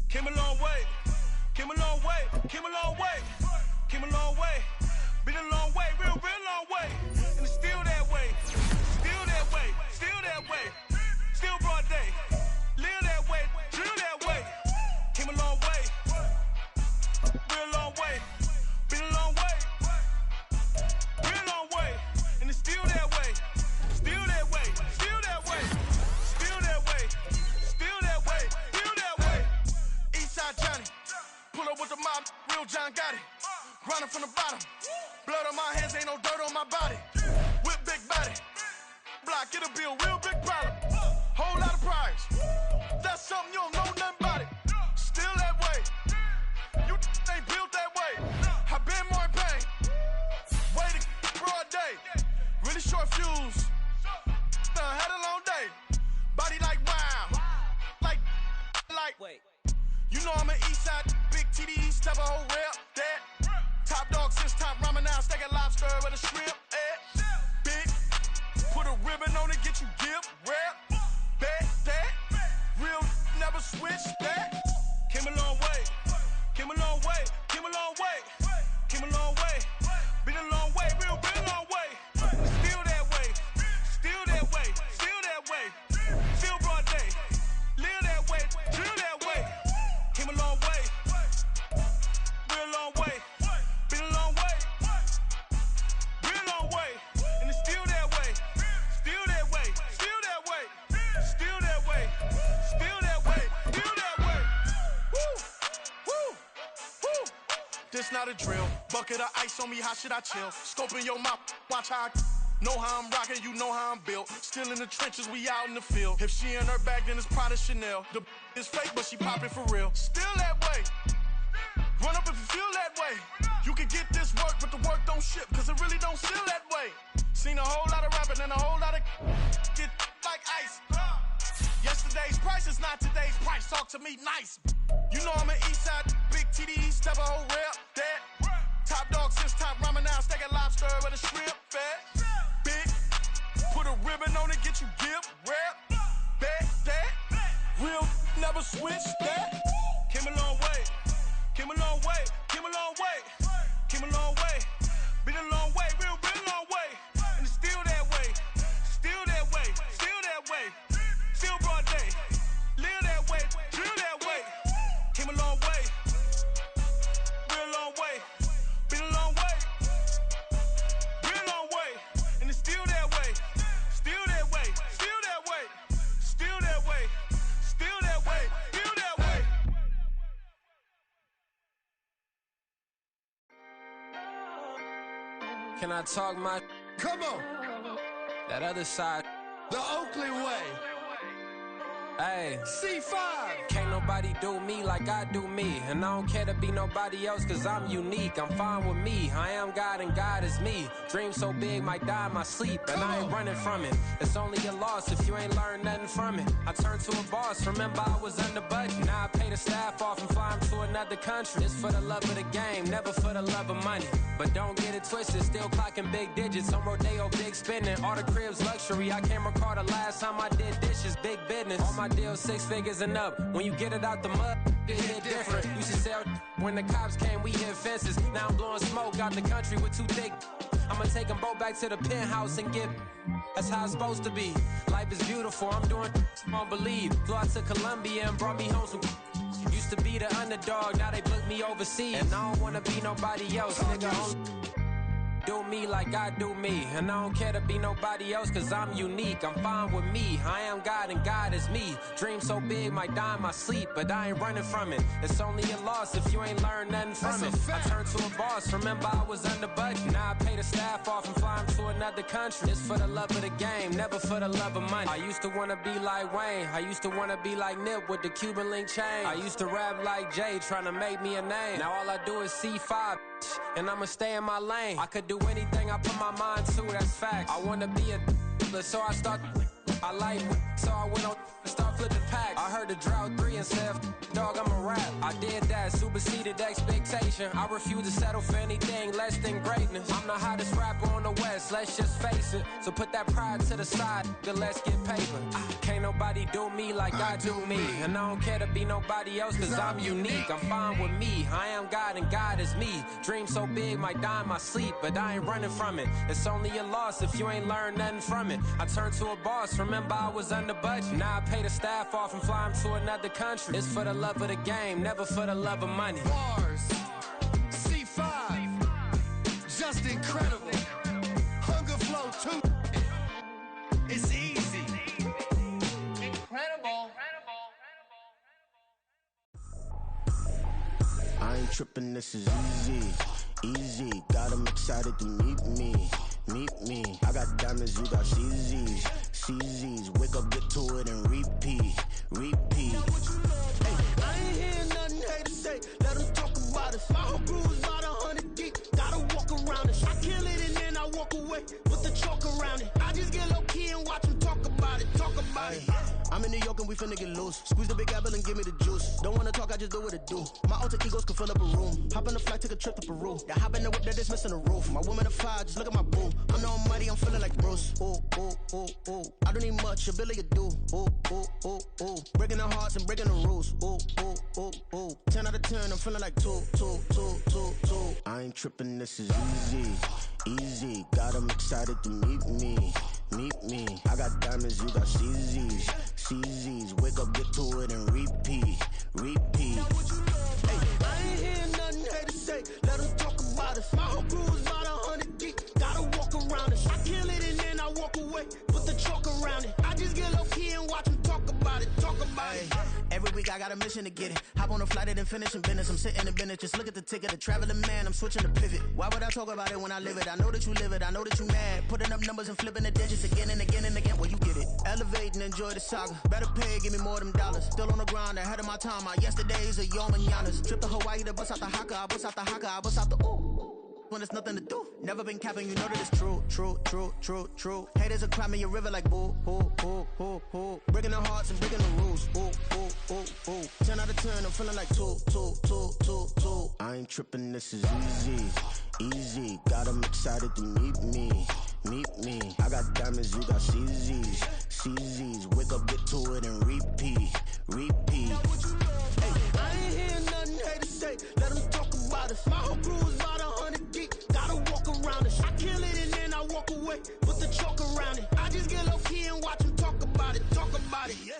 Came a long way, came a long way, came a long way, came a long way, been a long way, real long way, and it's still that way, still that way, still that way, still broad day, live that way, drill that way, came a long way, real long way, been a long way, real long way, and it's still that way, still that way, still that way, still that way, still that way, still that way. Eastside Johnny, pull up with the mob, real John Gotti. Grinding from the bottom, blood on my hands, ain't no dirt on my body. With big body, block, it'll be a real big problem. Whole lot of prize, that's something you don't know nothing about it. Still that way, you ain't built that way. I been more in pain, way to broad day. Really short fuse, had a long day. Body like wow, like. Wait. You know I'm an Eastside, big TD, step a whole rep, that. Top dog since top ramen now, steak a lobster with a shrimp, big, put a ribbon on it, get you give, rap, bet, that. Real, never switch, that. Came a long way, came a long way, came a long way, came a long way. Been a long way, real long way. Still that way, still that way, still that way. Still broad day, live that way, drill that way. Came a long way, real long way. this not a drill. Bucket of ice on me, how should I chill? Scoping your mouth, watch how I know how I'm rocking, you know how I'm built. Still in the trenches, we out in the field. If she in her bag, then it's Prada Chanel. The is fake, but she poppin' for real. Still that way. Run up if you feel that way. You can get this work, but the work don't ship, cause it really don't feel that way. Seen a whole lot of rapping and a whole lot of get like ice. Yesterday's price is not today's price. Talk to me nice. You know I'm an Eastside, big TDE, step a whole rep, that. Top dog since top ramen now, steak and lobster with a shrimp fat. Big, put a ribbon on it, get you give, rep, bet, that. Real, never switch that. Came a long way, came a long way, came a long way, came a long way. Been a long way, real long way. And it's still that way, still that way, still that way. Still broad day, live that way, drill that way. Came a long way, real long way. Been a long way, real long way. And it's still that way, still that way, still that way, still that way, still that way, still that way. Can I talk my? Come on, That other side. the Oakley way. Hey, C5. can't nobody do me like I do me. And I don't care to be nobody else, cause I'm unique. I'm fine with me. I am God and God is me. Dream so big, might die in my sleep. And I ain't running from it. It's only a loss if you ain't learned nothing from it. I turned to a boss, remember I was under budget. Now I pay the staff off and fly them to another country. It's for the love of the game, never for the love of money. But don't get it twisted, still clocking big digits. On Rodeo, big spending. All the cribs luxury. I can't recall the last time I did dishes, big business. All my deals 6 figures and up. When you get it out the mud, it hit different. Used to sell when the cops came, we hit fences. Now I'm blowing smoke out the country with 2 thick. I'ma take them both back to the penthouse and get. That's how it's supposed to be. Life is beautiful, I'm doing won't believe. Flew out to Colombia and brought me home some. Used to be the underdog, now they book me overseas. And I don't wanna be nobody else, nigga. Do me like I do me. And I don't care to be nobody else, cause I'm unique. I'm fine with me. I am God and God is me. Dream so big, might die in my sleep, but I ain't running from it. It's only a loss if you ain't learned nothing from it. I turned to a boss, remember I was under budget. Now I pay the staff off and fly them to another country. It's for the love of the game, never for the love of money. I used to wanna be like Wayne. I used to wanna be like Nip with the Cuban link chain. I used to rap like Jay, trying to make me a name. Now all I do is C5, and I'ma stay in my lane. I could do anything I put my mind to, that's facts. I wanna be a so I start. I like, so I went on and start flipping packs. I heard the drought 3 and said, dog, I'm a rap. I did that, superseded expectation. I refuse to settle for anything less than greatness. I'm the hottest rapper on the West, let's just face it. So put that pride to the side, then let's get paper. Can't nobody do me like I do me. And I don't care to be nobody else, cause I'm unique. I'm fine with me. I am God and God is me. Dream so big, might die in my sleep, but I ain't running from it. It's only a loss if you ain't learned nothing from it. I turned to a boss, remember I was under budget. Now I pay the staff off and fly them to another country. It's for the love of the game, never for the love of money. Bars. C5. Just incredible. Hunger Flow 2. It's easy. Incredible. I ain't tripping, this is easy. Easy, got 'em excited to meet me. Meet me. I got diamonds, you got CZs. CZs, wake up, get to it, and repeat. Repeat. Hey, I ain't hearing nothing haters say. Let them talk about us. My whole crew is about 100 deep. Gotta walk around it. I kill it and then I walk away with the chalk around it. I just get low key and watch them talk about it. Talk about it. I'm in New York and we finna get loose. Squeeze the big apple and give me the juice. Don't wanna talk, I just do what it do. My alter egos can fill up a room. Hop on the flight, take a trip to Peru. Yeah, hop in the whip that is missing the roof. My woman a 5, just look at my boo. I'm the almighty, I'm feeling like Bruce. Ooh, ooh, ooh, ooh. I don't need much, ability to do. Ooh, ooh, ooh, ooh. Breaking the hearts and breaking the rules. Ooh, ooh, ooh, ooh. 10 out of 10, I'm feeling like 2, 2, 2, 2, 2. I ain't tripping, this is easy. Easy, got 'em excited to meet me. Meet me. I got diamonds, you got CZs. CZs, wake up, get to it, and repeat. Repeat. Hey, I ain't hearing nothing haters say. Let them talk about us. My whole crew is about 100 deep. Gotta walk around us. I kill it and then I walk away. Put the chalk around it. I just get low key and watch them talk about it. Talk about it. Every week I got a mission to get it. Hop on a flight and then finish in business. I'm sitting in business, just look at the ticket. A traveling man, I'm switching to pivot. Why would I talk about it when I live it? I know that you live it, I know that you mad. Putting up numbers and flipping the digits again and again and again. Well, you get it. Elevate and enjoy the saga. Better pay, give me more them dollars. Still on the grind, ahead of my time. My yesterdays are your mananas. Trip to Hawaii to bust out the haka. I bust out the haka, I bust out the ooh. When there's nothing to do. Never been capping, you know that it's true, true, true, true, true. Haters are crying in your river like boo, boo, boo, boo, boo. Breaking their hearts and breaking the rules. Ooh, ooh, ooh, ooh. 10 out of 10, I'm feeling like 2, 2, 2, 2, 2. I ain't tripping, this is easy, easy. Got 'em excited to meet me, meet me. I got diamonds, you got CZs, CZs. Wake up, get to it and repeat, repeat. Hey, I ain't hearing nothing haters say. Let them talk about us. My whole crew is about 100 deep. Gotta walk around it. I kill it and then I walk away. Put the chalk around it. I just get low key and watch them talk about it. Talk about it, yeah.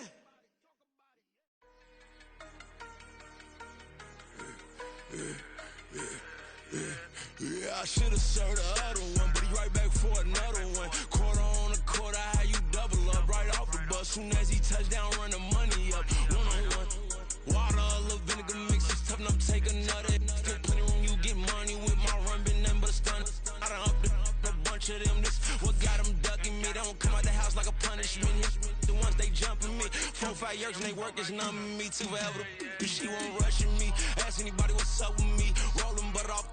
Yeah, I should've served the other one, but he right back for another one. Quarter on a quarter, how you double up right off the bus. Soon as he touch down, run the money up. One-on-one. Water, a little vinegar mix, it's tough enough to take another. Get plenty room, you get money with my run, been nothing but a stun. I done up a bunch of them, this what got them ducking me. They don't come out the house like a punishment. The ones they jumping me. 4, 5 years and they work is numbing me. Too forever, she won't rushing me. Ask anybody what's up with me. Rolling butt off.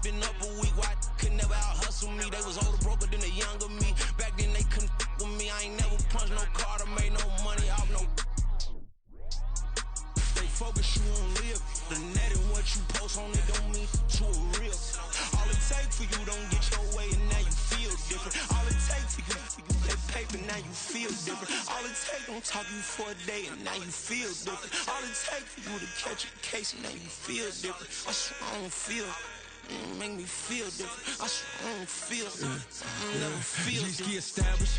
Been up a week, why could never out hustle me? They was older, broker than the younger me. Back then they couldn't with me. I ain't never punched no card or made no money off no. They focus, you on live. The net and what you post on it don't mean to a real. All it takes for you don't get your way and now you feel different. All it takes for you get paper, now you feel different. All it takes don't talk you for a day and now you feel different. All it takes for you to catch a case and now you feel different. I swear I don't feel. Make me feel different. I swear I don't feel. Never feel different. Get established.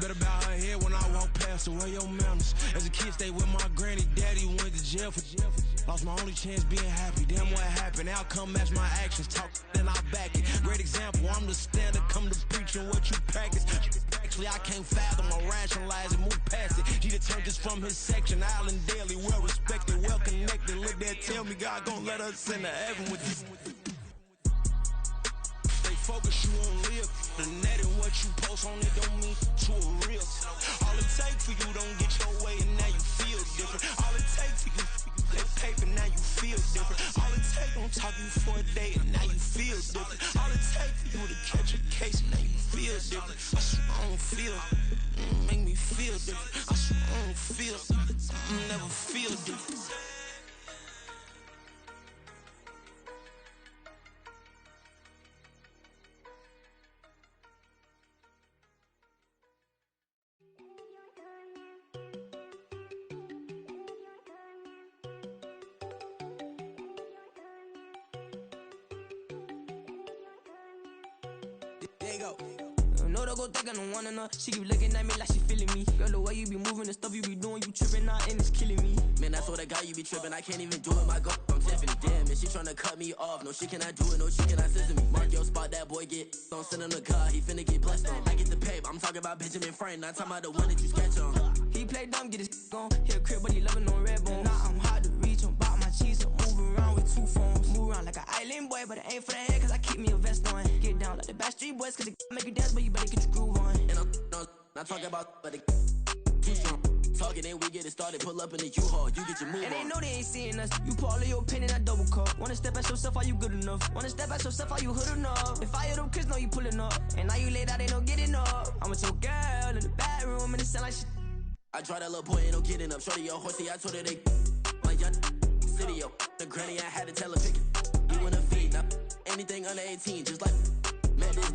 Better bow her head when I walk past the way your manners. As a kid, stayed with my granny. Daddy went to jail for jail. Lost my only chance being happy. Damn, what happened? Outcome match my actions. Talk, then I back it. Great example. I'm the standard. Come to preaching what you practice. Actually, I can't fathom or rationalize and move past it. He turned this from his section. Island Daily, well respected, well connected. Look there, tell me God gon' let us into heaven with this. Focus, you on live. The net and what you post on it don't mean to a real. All it takes for you don't get your way and now you feel different. All it takes for you get paper, now you feel different. All it takes don't talk you for a day and now you feel different. All it takes for you to catch a case and now you feel different. I swear I don't feel. Make me feel different. I swear I don't feel. Never feel different. No, don't go think I don't wanna know. She keep looking at me like she feeling me. Girl, the way you be moving, the stuff you be doing, you tripping out and it's killing me. Man, I swear to God, you be tripping. I can't even do it. My girl, I'm Tiffany. Damn, and she tryna cut me off. No, she cannot do it. No, she cannot scissor me. Mark your spot, that boy get. Don't send him the car. He finna get blessed on. I get the pay, but I'm talking about Benjamin Franklin. Not talking about the one that you sketch on. He play dumb, get his on. Hit a crib, but he loving on red bone. Now I'm hard to reach. I'm bout my cheese. I'm moving around with 2 phones. Move around like an island boy, but it ain't for the head, cause I keep me a vest on. Get down like the Backstreet Boys, cause it make you dance, but you better get your groove on. And I'm not talking about, but too strong. Talking and we get it started, pull up in the U-Haul, you get your move and on. they know they ain't seeing us. You pull all of your pen in that double cup. Wanna step at yourself, are you good enough? Wanna step at yourself, are you hood enough? If I hear them kids know you pulling up, and now you laid out, they don't getting up. I'm with your girl in the bedroom, and it sound like shit. I try that little boy, ain't no getting up. Shorty your horsey, I told her they my young city, yo. The granny, I had to tell her pick it. You wanna feed, now anything under 18, just like met this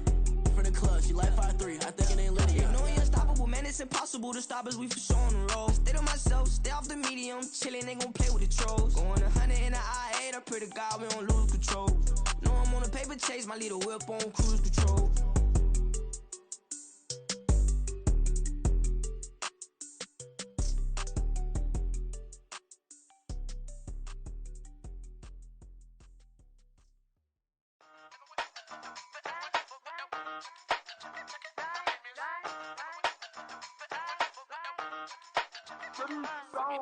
from the club. She like 5'3", I think it ain't Lydia. You know we unstoppable, man, it's impossible to stop us, we for sure on the road. Stay to myself, stay off the medium, chillin', ain't gon' play with the trolls. Going 100 in the I-8, I pray to God we don't lose control. Know I'm on a paper chase, my little whip on cruise control.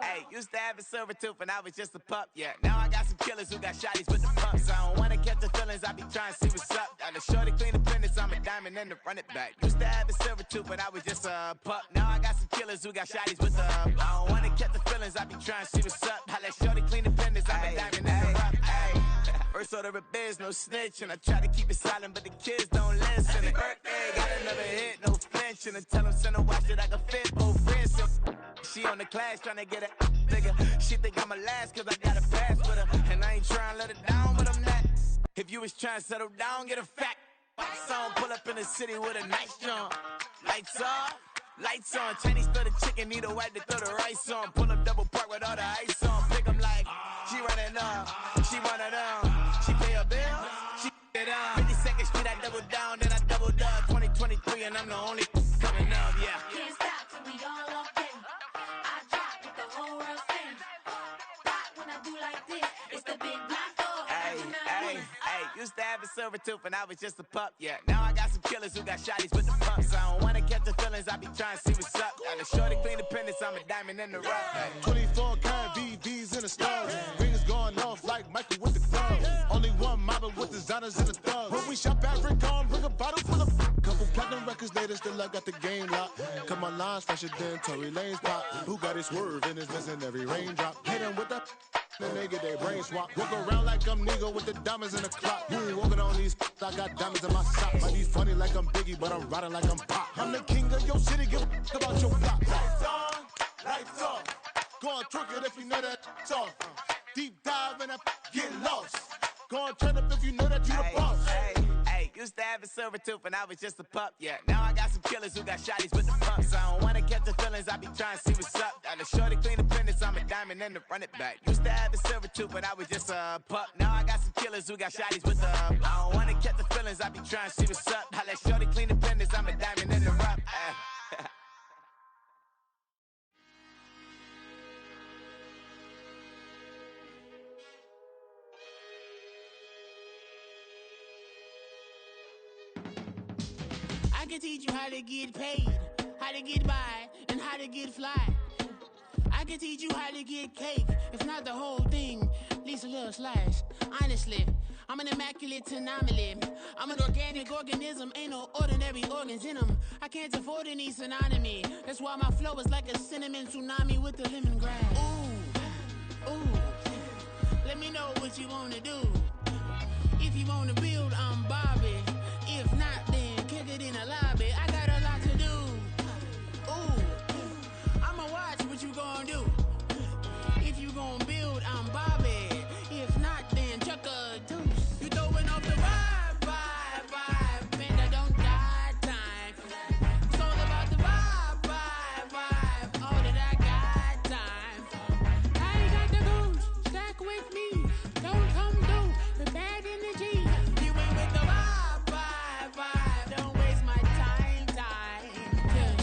Hey, used to have a silver tooth when I was just a pup, yeah. Now I got some killers who got shotties with the pumps. I don't wanna catch the feelings, I be trying to see what's up. Got a shorty clean the fitness, I'm a diamond and to run it back. Used to have a silver tooth when I was just a pup. Now I got some killers who got shotties with the I don't wanna catch the feelings, I be trying to see what's up. I let shorty clean the fitness, I'm a diamond and to run it. First order of biz, no snitch, and I try to keep it silent, but the kids don't listen. Happy birthday, got another hit, no flinch, and I tell them send a watch that I can fit both wrists. She on the class trying to get a nigga. She think I'm a last cause I got a pass with her. And I ain't trying to let her down, but I'm not. If you was trying to settle down, get a fat song. Pull up in the city with a nice jump. Lights off, lights on. Chinese throw the chicken, need a wipe to throw the rice on. Pull up double park with all the ice on. Pick 'em like, she running up, she one of them. She pay her bill, she it up. 52nd Street, I double down, then I doubled up. 2023 and I'm the only coming up, yeah. Can't stop till we all up in. I drop with the whole world spin. Rock when I do like this, it's the big black dog. Hey, used to have a silver tooth when I was just a pup, yeah. Now I got some killers who got shotties with the pumps. I don't wanna catch the feelings, I be trying to see what's up. Got a shorty clean the pendants, I'm a diamond in the rough. Hey. 24 karat VVs in the stars. Rings going off like Michael with the gloves. Only one mobbing with designers in the thugs. When we shop at Rincon, bring a bottle full of couple platinum records later, still I got the game locked. Cut my lines fresher than Tory Lane's pop. Who got his swerve and is missing every raindrop. Hit him with the then they get their brain swap. Walk around like I'm nigga with the diamonds in the clock. You ain't walking on these I got diamonds in my sock. Might be funny like I'm Biggie, but I'm riding like I'm Pop. I'm the king of your city, give a about your block. Lights on, lights off. Go on, twerk it if you know that it's off. Deep dive and get lost. Go on, turn up if you know that you the boss. Hey, used to have a silver tooth when I was just a pup, yeah. Now I got some killers who got shotties with the pumps. I don't wanna catch the feelings, I be trying to see what's up. Got a shorty clean the pendants, I'm a diamond and to run it back. Used to have a silver tooth when I was just a pup. Now I got some killers who got shotties with the I don't wanna catch the feelings, I be trying to see what's up. I let shorty clean the pendants, I'm a diamond and to run it. I can teach you how to get paid, how to get by, and how to get fly. I can teach you how to get cake, if not the whole thing, at least a little slice. Honestly, I'm an immaculate anomaly. I'm an organic organism, ain't no ordinary organs in them. I can't afford any synonymy. That's why my flow is like a cinnamon tsunami with the lemongrass. Ooh, ooh, let me know what you wanna do. If you wanna build, I'm Bobby. If not, then kick it in the lobby. I got a lot to do. Ooh, I'ma watch what you gon' do. If you gon' build, I'm Bobby. If not, then chuck a deuce. You throwing off the vibe, and I don't die time. It's all about the vibe, all that I got time. I ain't got the goose, stack with me. Don't come through the bad energy. You ain't with the vibe, don't waste my time. Yeah.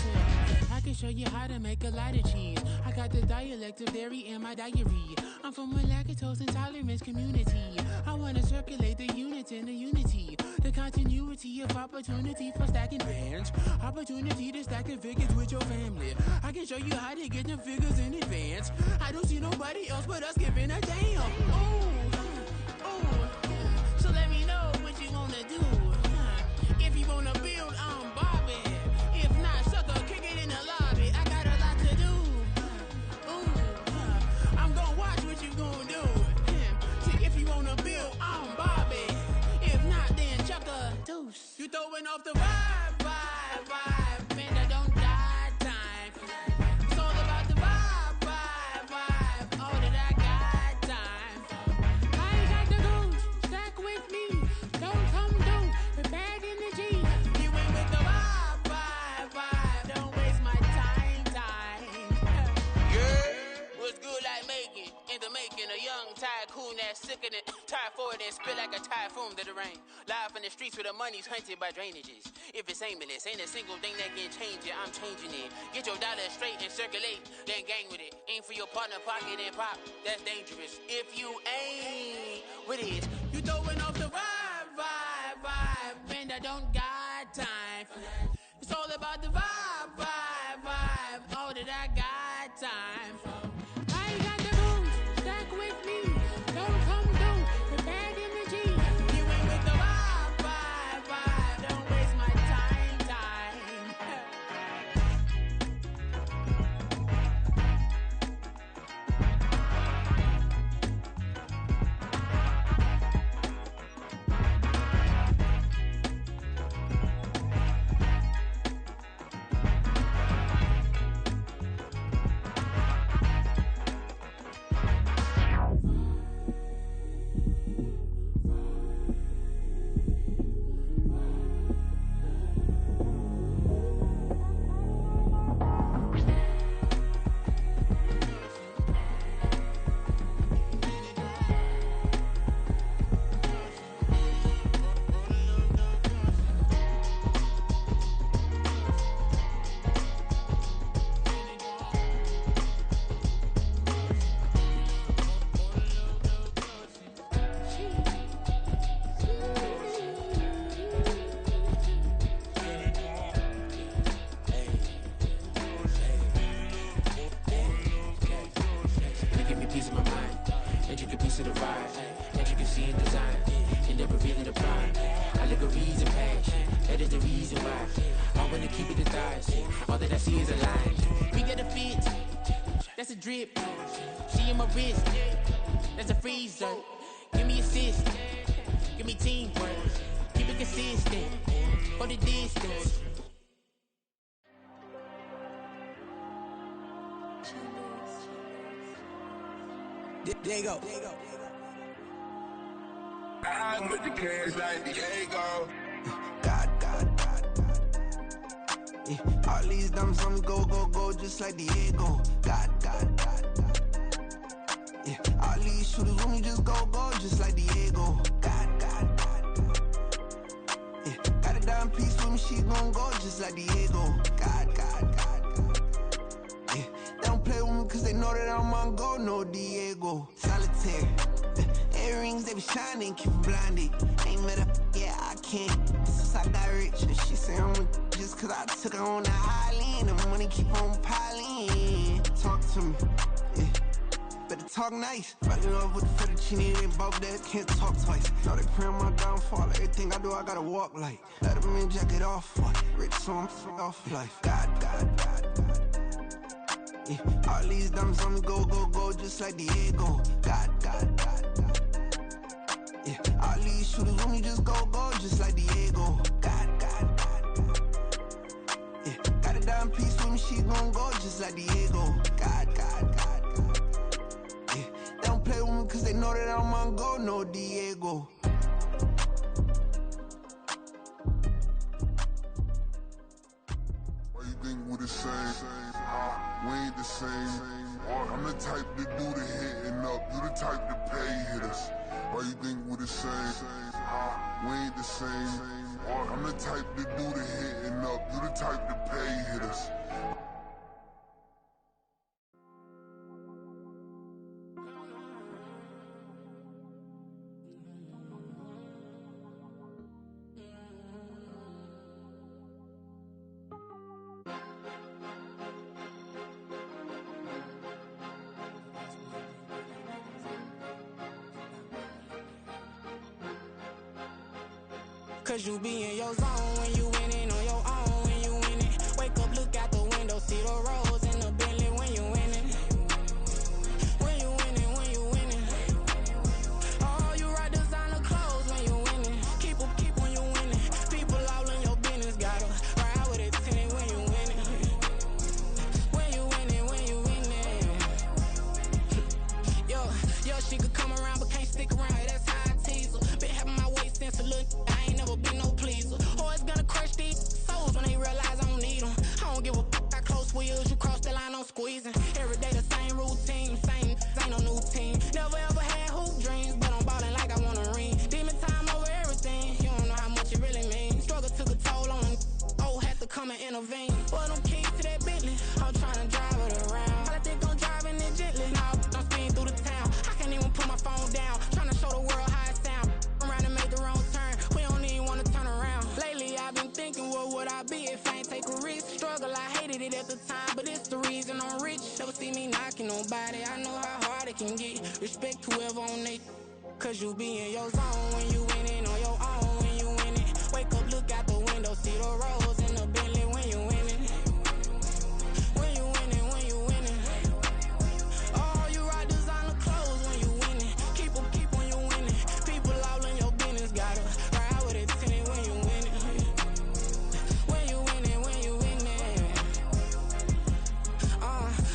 I can show you how to make a lot of cheese. I got the dialect of dairy in my diary. I'm from a lactose intolerance community. I wanna circulate the unity and the unity. The continuity of opportunity for stacking bands. Opportunity to stack the figures with your family. I can show you how to get the figures in advance. I don't see nobody else but us giving a damn. Ooh, so let me know what you wanna do. If you wanna build, I'm Bobby. If not, sucker, kick it in the lobby. I got a lot to do. Ooh, I'm gonna watch what you gonna do. See, if you wanna build, I'm Bobby. If not, then chuck a deuce. You throwing off the vibe, and I don't die time. It's all about the vibe, all that I got time. I ain't got the goose, stack with me. Don't come through with bad energy. You ain't with the vibe, don't waste my time. Yeah, what's good like making, in the making, a young tycoon that's sicker than typhoid and spit like a typhoon to the rain. Live in the streets where the money's hunted by drainages. If it's aimless, ain't a single thing that can change it, I'm changing it. Get your dollar straight and circulate, then gang with it. Aim for your partner, pocket and pop, that's dangerous. If you ain't with it, you throwing off the vibe, and I don't got time. It's all about the vibe, all that I got time. the reason why. I wanna keep it inside, shit. All that I see is a lie. We got a fit, that's a drip. She in my wrist, that's a freezer. Give me assist, give me teamwork. Keep it consistent, for the distance. There you go. I'm with the cash like Diego. God. Yeah, all these diamonds on me go, just like Diego. God. Yeah, all these shooters with me just go, just like Diego. God. Yeah, got a dime piece with me, she gon' go just like Diego. God. Yeah, they don't play with me cause they know that I'm on go, no Diego. Solitaire. Earrings, they be shining, keep them blinded. Ain't met up, yeah, I can't. Since I got rich, and she say I'm a just cause I took her on the island. The money keep on piling. Talk to me, yeah. Better talk nice. Fucking up with the fettuccine, they both that can't talk twice. Now they praying my downfall. Everything I do, I gotta walk like. Let them in, jacket off. Rich, so I'm off life. God. Yeah, all these diamonds on me go, just like Diego. God. Yeah, all these shooters with me just go, just like Diego. God. Yeah, got a dime piece with me, she gon' go just like Diego. God. Yeah, they don't play with me cause they know that I'm on go, no Diego. Why you think we're the same? We ain't the same. I'm the type to do the hitting up, you the type to pay hitters. Why you think we're the same? We ain't the same. I'm the type to do the hitting up, you the type to pay hitters. Cause you be in your zone when you winning on your own when you winning. Wake up, look out the window, see the rose in the Bentley when you winning. When you winning. Oh, you rock designer clothes when you winning. Keep when you winning. People all in your business, gotta ride with it tinted when you winning. When you winning. Yo, she could come around but can't stick around. That's how I tease her. Been having my waist since a little. I ain't never been no pleaser. Always gonna crush these souls when they realize I don't need them. I don't give a f***, I close wheels, you cross the line, I'm squeezing. Every day the same routine, ain't no new team. Never ever had hoop dreams, but I'm ballin' like I want a ring. Demon time over everything, you don't know how much it really means. Struggle took a toll on them, had to come and intervene. Boy, them keys to that Bentley, I'm tryna drive it around. I think I'm driving it gently, now I'm speeding through the town. I can't even put my phone down, tryna show the world how it sound. Around and make the wrong turn, we don't even wanna turn around. Lately I've been thinking, what would I be if I ain't take a risk? Struggle, I hated it at the time, but it's the reason I'm rich. Never see me knocking nobody, I know how hard it can get. Respect whoever on they, cause you be in your zone when you winning on your own when you winning. Wake up, look out the window, see the rose in the Bentley when you winning. When you winning. Oh, you rock designer clothes when you winning. Keep when you winning. People all in your business, gotta ride with it tinted when you winning. When you winning.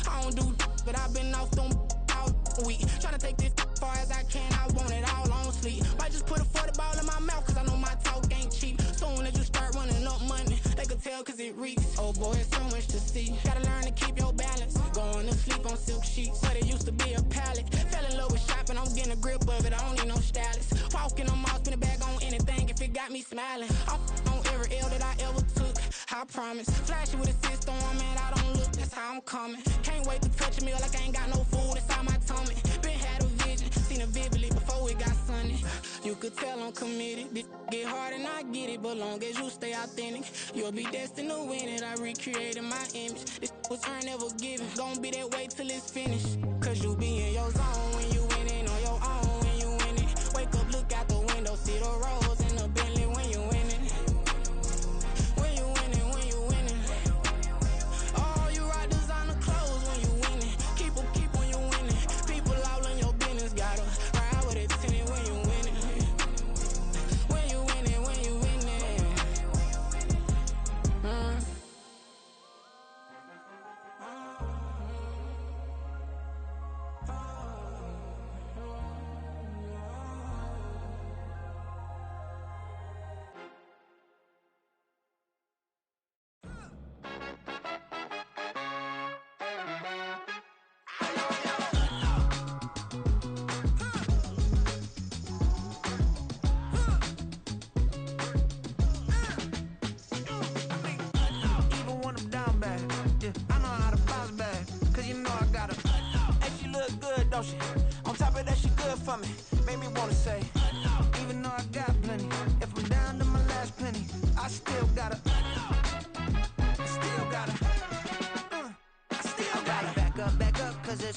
I don't do but I've been off them all week. Tryna take this far as I can, I want it all on sleep. Might just put a 40 ball in my mouth, cause I know my talk ain't cheap. Soon as you start running up money, they could tell cause it reeks. Oh boy, it's so much to see. Gotta learn to keep your balance. Going to sleep on silk sheets, but it used to be a pallet. Fell in love with shopping, I'm getting a grip of it, I don't need no stylist. Walking on mouth, spin a bag on anything if it got me smiling. I'm on every L that I ever took, I promise. Flashy with a system on, man, I don't look, that's how I'm coming. Can't wait to touch a meal like I ain't got no food inside my tummy. Been had a vision, seen it vividly before it got sunny. You could tell I'm committed, this get hard and I get it, but long as you stay authentic, you'll be destined to win it. I recreated my image, this was earned, never given. Gonna be that way till it's finished, cause you be in your zone when you winning on your own when you winning. Wake up, look out the window, see the rose in the Bentley when you winning.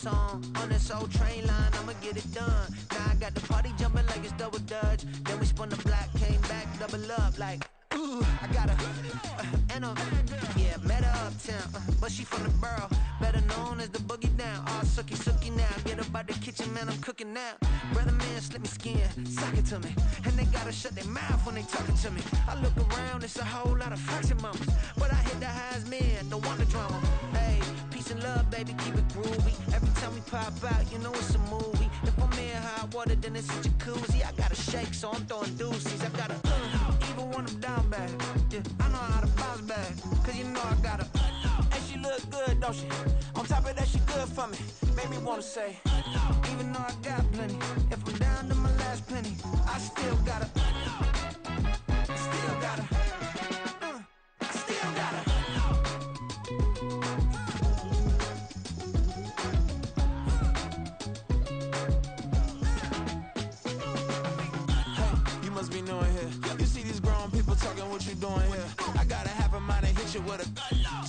song on this old train line, I'ma get it done. Now I got the party jumping like it's double dutch. Then we spun the block, came back, double up like, ooh, I got her. Yeah, met her uptown, but she from the borough, better known as the boogie down. All sookie now, get up out the kitchen, man, I'm cooking now. Brother man, slip me skin, suck it to me. And they gotta shut their mouth when they talking to me. I look around, it's a whole lot of fraction mamas, but I hit the highs, man, don't want the drama. Hey, peace and love, baby, keep it groovy. Every time we pop out, you know it's a movie. If I'm in hot water, then it's a jacuzzi. I gotta shake, so I'm throwing deuces. I gotta even when I'm down bad. Yeah, I know how to bounce back, cause you know I gotta. And she look good, don't she? On top of that, she good for me. Made me wanna say, even though I got plenty, if I'm down to my last penny, I still gotta. Still gotta. I still gotta. Hey, you must be new in here. You see these grown people talking, what you doing here? I got a half a mind and hit you with a.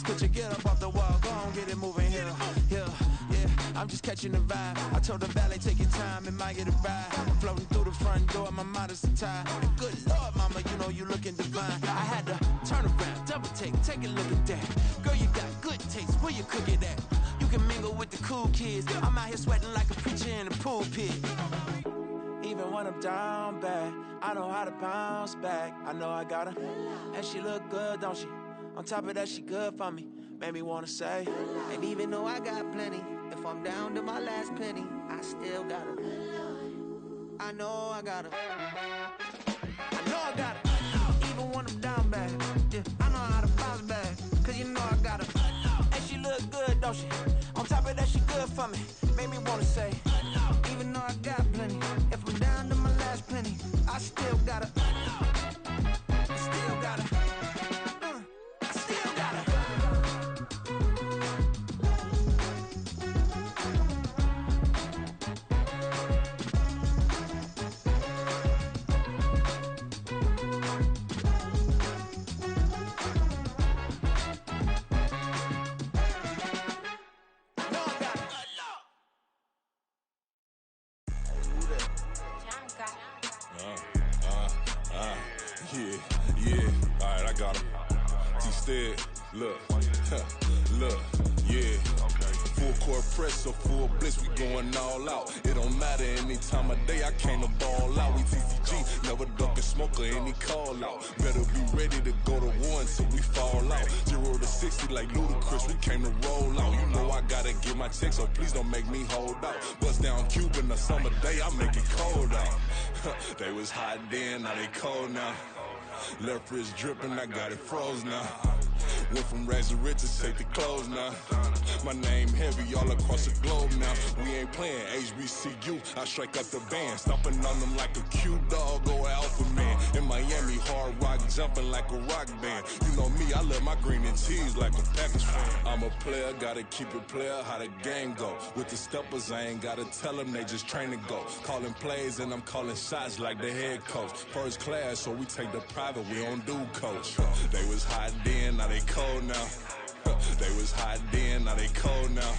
Put your get up off the wall, go on, get it moving here. Yeah, I'm just catching the vibe. I told the valet, take your time, it might get a ride. Floating through the front door, my mind is a tie. And good Lord, mama, you know you looking divine. I had to turn around, double take a look at that. Girl, you got good taste, where you cook it at? You can mingle with the cool kids. I'm out here sweating like a preacher in a pulpit. Even when I'm down bad, I know how to bounce back. I know I got her, and she look good, don't she? On top of that, she good for me. Made me wanna say, and even though I got plenty, if I'm down to my last penny, I still got her. I know I got her. I know I got her. Even when I'm down bad, yeah, I know how to bounce back, cause you know I got her. And she look good, don't she? On top of that, she good for me. Made me wanna say, even though I got plenty, if I'm down to my last penny, I still got her. I still got her. Yeah, alright, I got him. T-Stead, look, yeah. Full court press, so full blitz, we going all out. It don't matter any time of day, I came to ball out. We TCG, never duck a smoker, any call out. Better be ready to go to war until we fall out. 0 to 60 like Ludacris, we came to roll out. You know I gotta get my check, so please don't make me hold out. Bust down Cuban a summer day, I make it cold out. They was hot then, now they cold now. Left wrist dripping, I got it froze now. Went from rags to riches, take the clothes now. My name heavy all across the globe now. We ain't playing HBCU, I strike up the band. Stomping on them like a cute dog or alpha man. In Miami, hard rock jumping like a rock band. You know me, I love my green and cheese like a Packers fan. I'm a player, gotta keep it player, how the game go. With the steppers, I ain't gotta tell them, they just train to go. Calling plays and I'm calling shots like the head coach. First class, so we take the private, we don't do coach. They was hot then, now they cold now. They was hot then, now they cold now.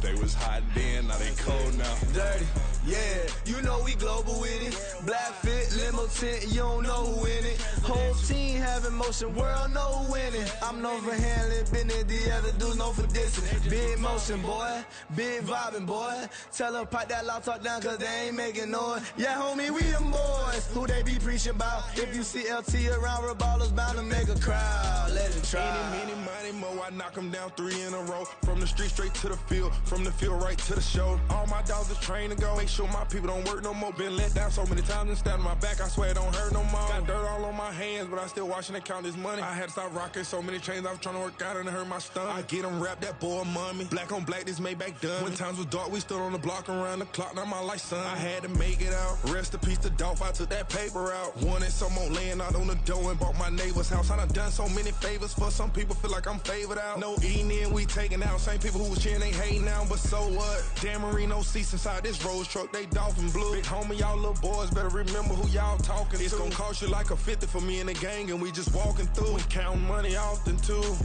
They was hot then, now they cold now. Dirty, yeah, you know we global with it. Black fit, limo tint, you don't know who in it. Whole team having motion, world know who winning. I'm known for handling business, the other dudes known for dissing. Big motion, boy, big vibing, boy. Tell her pipe that loud talk down, cause they ain't making noise. Yeah, homie, we them boys, who they be preaching about. If you see LT around, Reballer's bound to make a crowd. Let it try. Eeny, meeny, miny, mo, I knock them down 3 in a row. From the street straight to the field, from the field right to the show. All my dogs is trained to go. Make sure my people don't work no more. Been let down so many times and stabbed my back. I swear it don't hurt no more. Got dirt all on my hands, but I still watching and count this money. I had to stop rocking so many chains. I was trying to work out and it hurt my stomach. I get them wrapped, that boy mommy. Black on black, this Maybach done. When times was dark, we stood on the block around the clock. Now my life, son. I had to make it out. Rest in peace to Dolph. I took that paper out. Wanted some more laying out on the door and bought my neighbor's house. I done so many favors for some people. Feel like I'm favored out. No eating in, we taking out. Same people who was cheering, they hating now, but so what? Dan Marino seats inside this Rolls truck, they dolphin blue. Big homie, y'all little boys better remember who y'all talking to. It's gonna cost you like a 50 for me and the gang, and we just walking through and counting money often too.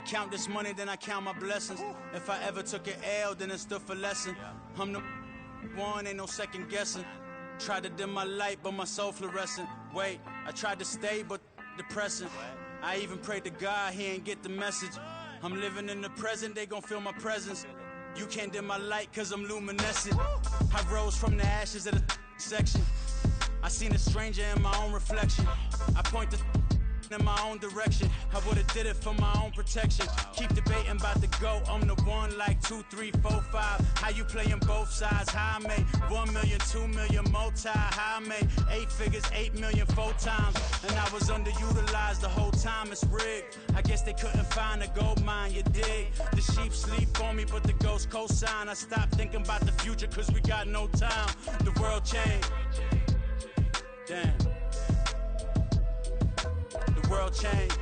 count this money, then I count my blessings. If I ever took an L, then it stood for lesson. I'm the one, ain't no second guessing. Tried to dim my light, but my soul fluorescent. Wait, I tried to stay, but depressing. I even prayed to God, he ain't get the message. I'm living in the present, they gon' feel my presence. You can't dim my light, cause I'm luminescent. I rose from the ashes of the section. I seen a stranger in my own reflection. I point the in my own direction. I would've did it for my own protection. Keep debating about the GOAT. I'm the one like 2, 3, 4, 5. How you playing both sides? How I made 1 million, 2 million, multi. How I made 8 figures, 8 million, 4 times. And I was underutilized the whole time. It's rigged. I guess they couldn't find a gold mine, you dig? The sheep sleep on me, but the ghost cosign. I stopped thinking about the future, cause we got no time. The world changed. Damn. The world changed.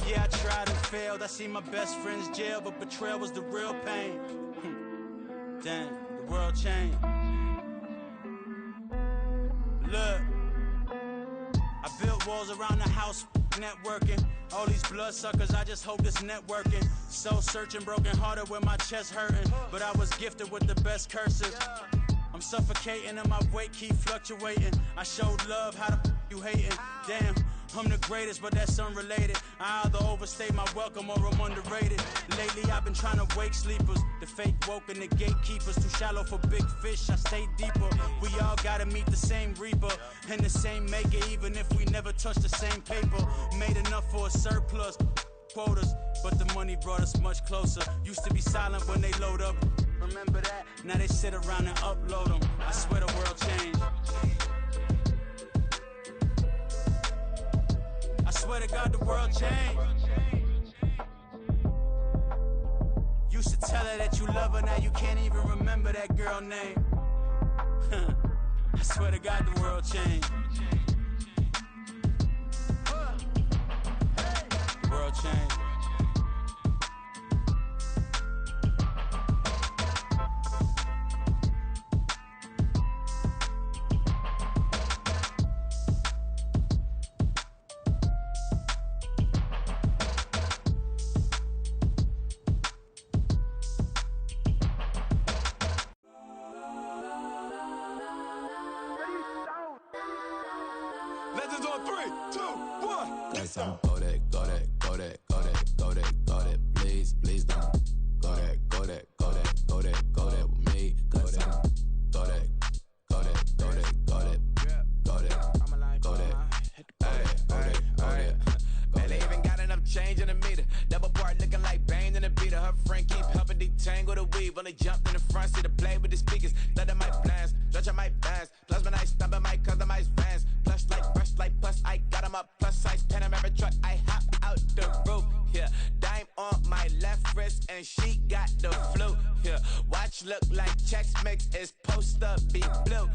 Yeah, I tried and failed. I see my best friends jail, but betrayal was the real pain. Damn, the world changed. Look, I built walls around the house, networking. All these bloodsuckers, I just hope this networking. Soul searching, broken hearted with my chest hurting. But I was gifted with the best curses. I'm suffocating and my weight keep fluctuating. I showed love, how the you hating? Damn, I'm the greatest, but that's unrelated. I either overstay my welcome or I'm underrated. Lately I've been trying to wake sleepers. The fake woke and the gatekeepers. Too shallow for big fish, I stay deeper. We all gotta meet the same reaper and the same maker, even if we never touch the same paper. Made enough for a surplus quotas, but the money brought us much closer. Used to be silent when they load up. Remember that? Now they sit around and upload them. I swear the world changed. I swear to God the world changed. Used to tell her that you love her, now you can't even remember that girl name. I swear to God the world changed. The world changed. Legends on 3, 2, 1. Let's go that, go that, go that, go that, go that, go that. Please, please don't. Go that, go that, go that, go that, go that with me. Go that, go that, go that, go that, go that, go that, go that, go that. Man, they even got enough change in the meter. Double part looking like Bane in the beater. Her friend keep helping detangle the weave. Only jumped in the front seat to play with the speakers. Let my plans, stretch on my bands. Plus when I stumble my customized vans. Plush like fresh like plus I got them up. Plus size Panamera truck. I hop out the roof. Yeah, dime on my left wrist and she got the flu. Yeah, watch look like Chex Mix is supposed to be blue.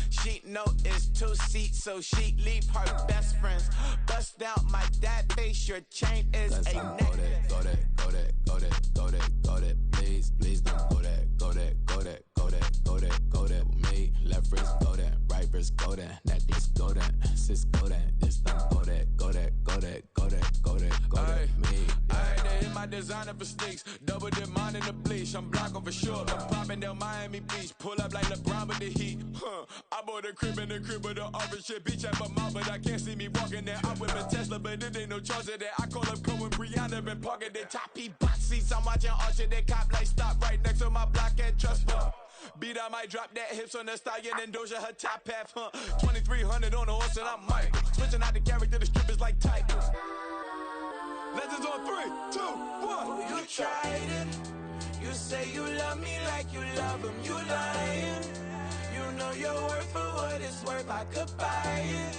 She know it's 2 seats, so she leave her best friends. Bust down my dad face. Your chain is a neck. Go that, go that, go that, go that, go that. Please, please don't go that, go that, go that, go that, go that, go that with me. Left wrist go that, right wrist go that, necklace go that, sis go that, this don't go that, go that, go that, go that, go that, go that, me. I had to hit my designer for sneaks, double dip mine in the bleach. I'm blocking for sure. I'm popping down Miami Beach, pull up like LeBron with the heat. I bought a crib in the crib with the office shit. Beach at my mouth, but I can't see me walking there. I whip a Tesla, but it ain't no charge of that. I call up Cohen, Brianna, been parking the top box seats. I'm watching Usher, they cop like stop right next to my block at Trust Fund. Beat, I might drop that hips on the stallion and Doja her top half, 2300 on the horse and I'm Mike. Switching out the character, the strippers like Tigers. Legends on 3, 2, 1. You tried it. You say you love me like you love him. You lying. You know your worth for what it's worth. I could buy it.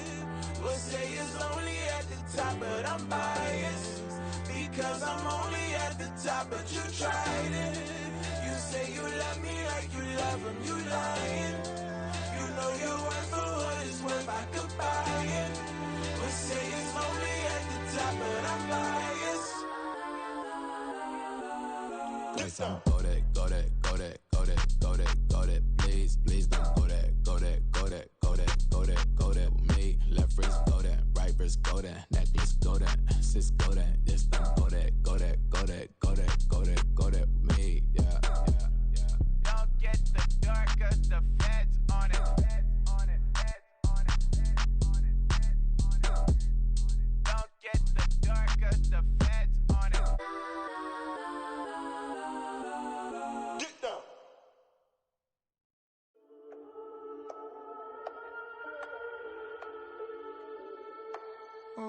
We'll say it's only at the top, but I'm biased because I'm only at the top. But you tried it. You say you love me like you love him. You lying. You know your worth for what it's worth. I could buy it. We'll say it's only at the top, but I'm biased. Let's go that, go that, go that, go that, go that, go that. Please, please don't go that, go that, go that, go that, go that, go that with me. Left wrist go that, right wrist go that, necklace go that. We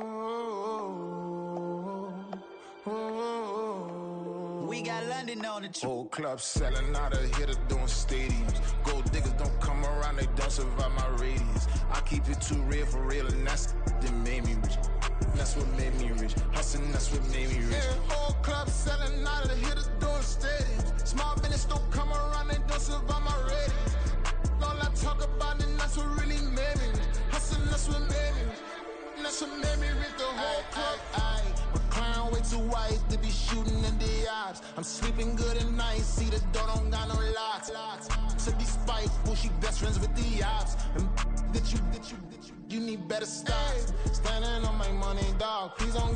got London on the Whole club selling out of hitter doing stadiums. Gold diggers don't come around, they don't survive my radius. I keep it too real for real, and that's that made me rich. That's what made me rich. Hustling, that's what made me rich. Yeah, whole club selling out of hitters doing stadiums. Small business don't come around, they don't survive my radius. All I talk about, and that's what really made me rich. Hustling, that's what made me rich. That's what made me rich, the whole club. Clown way too white to be shooting in the eyes. I'm sleeping good at night, see the door don't got no locks. To be spiteful, she best friends with the ops. And you need better stop. Standing on my money, dog. Please don't get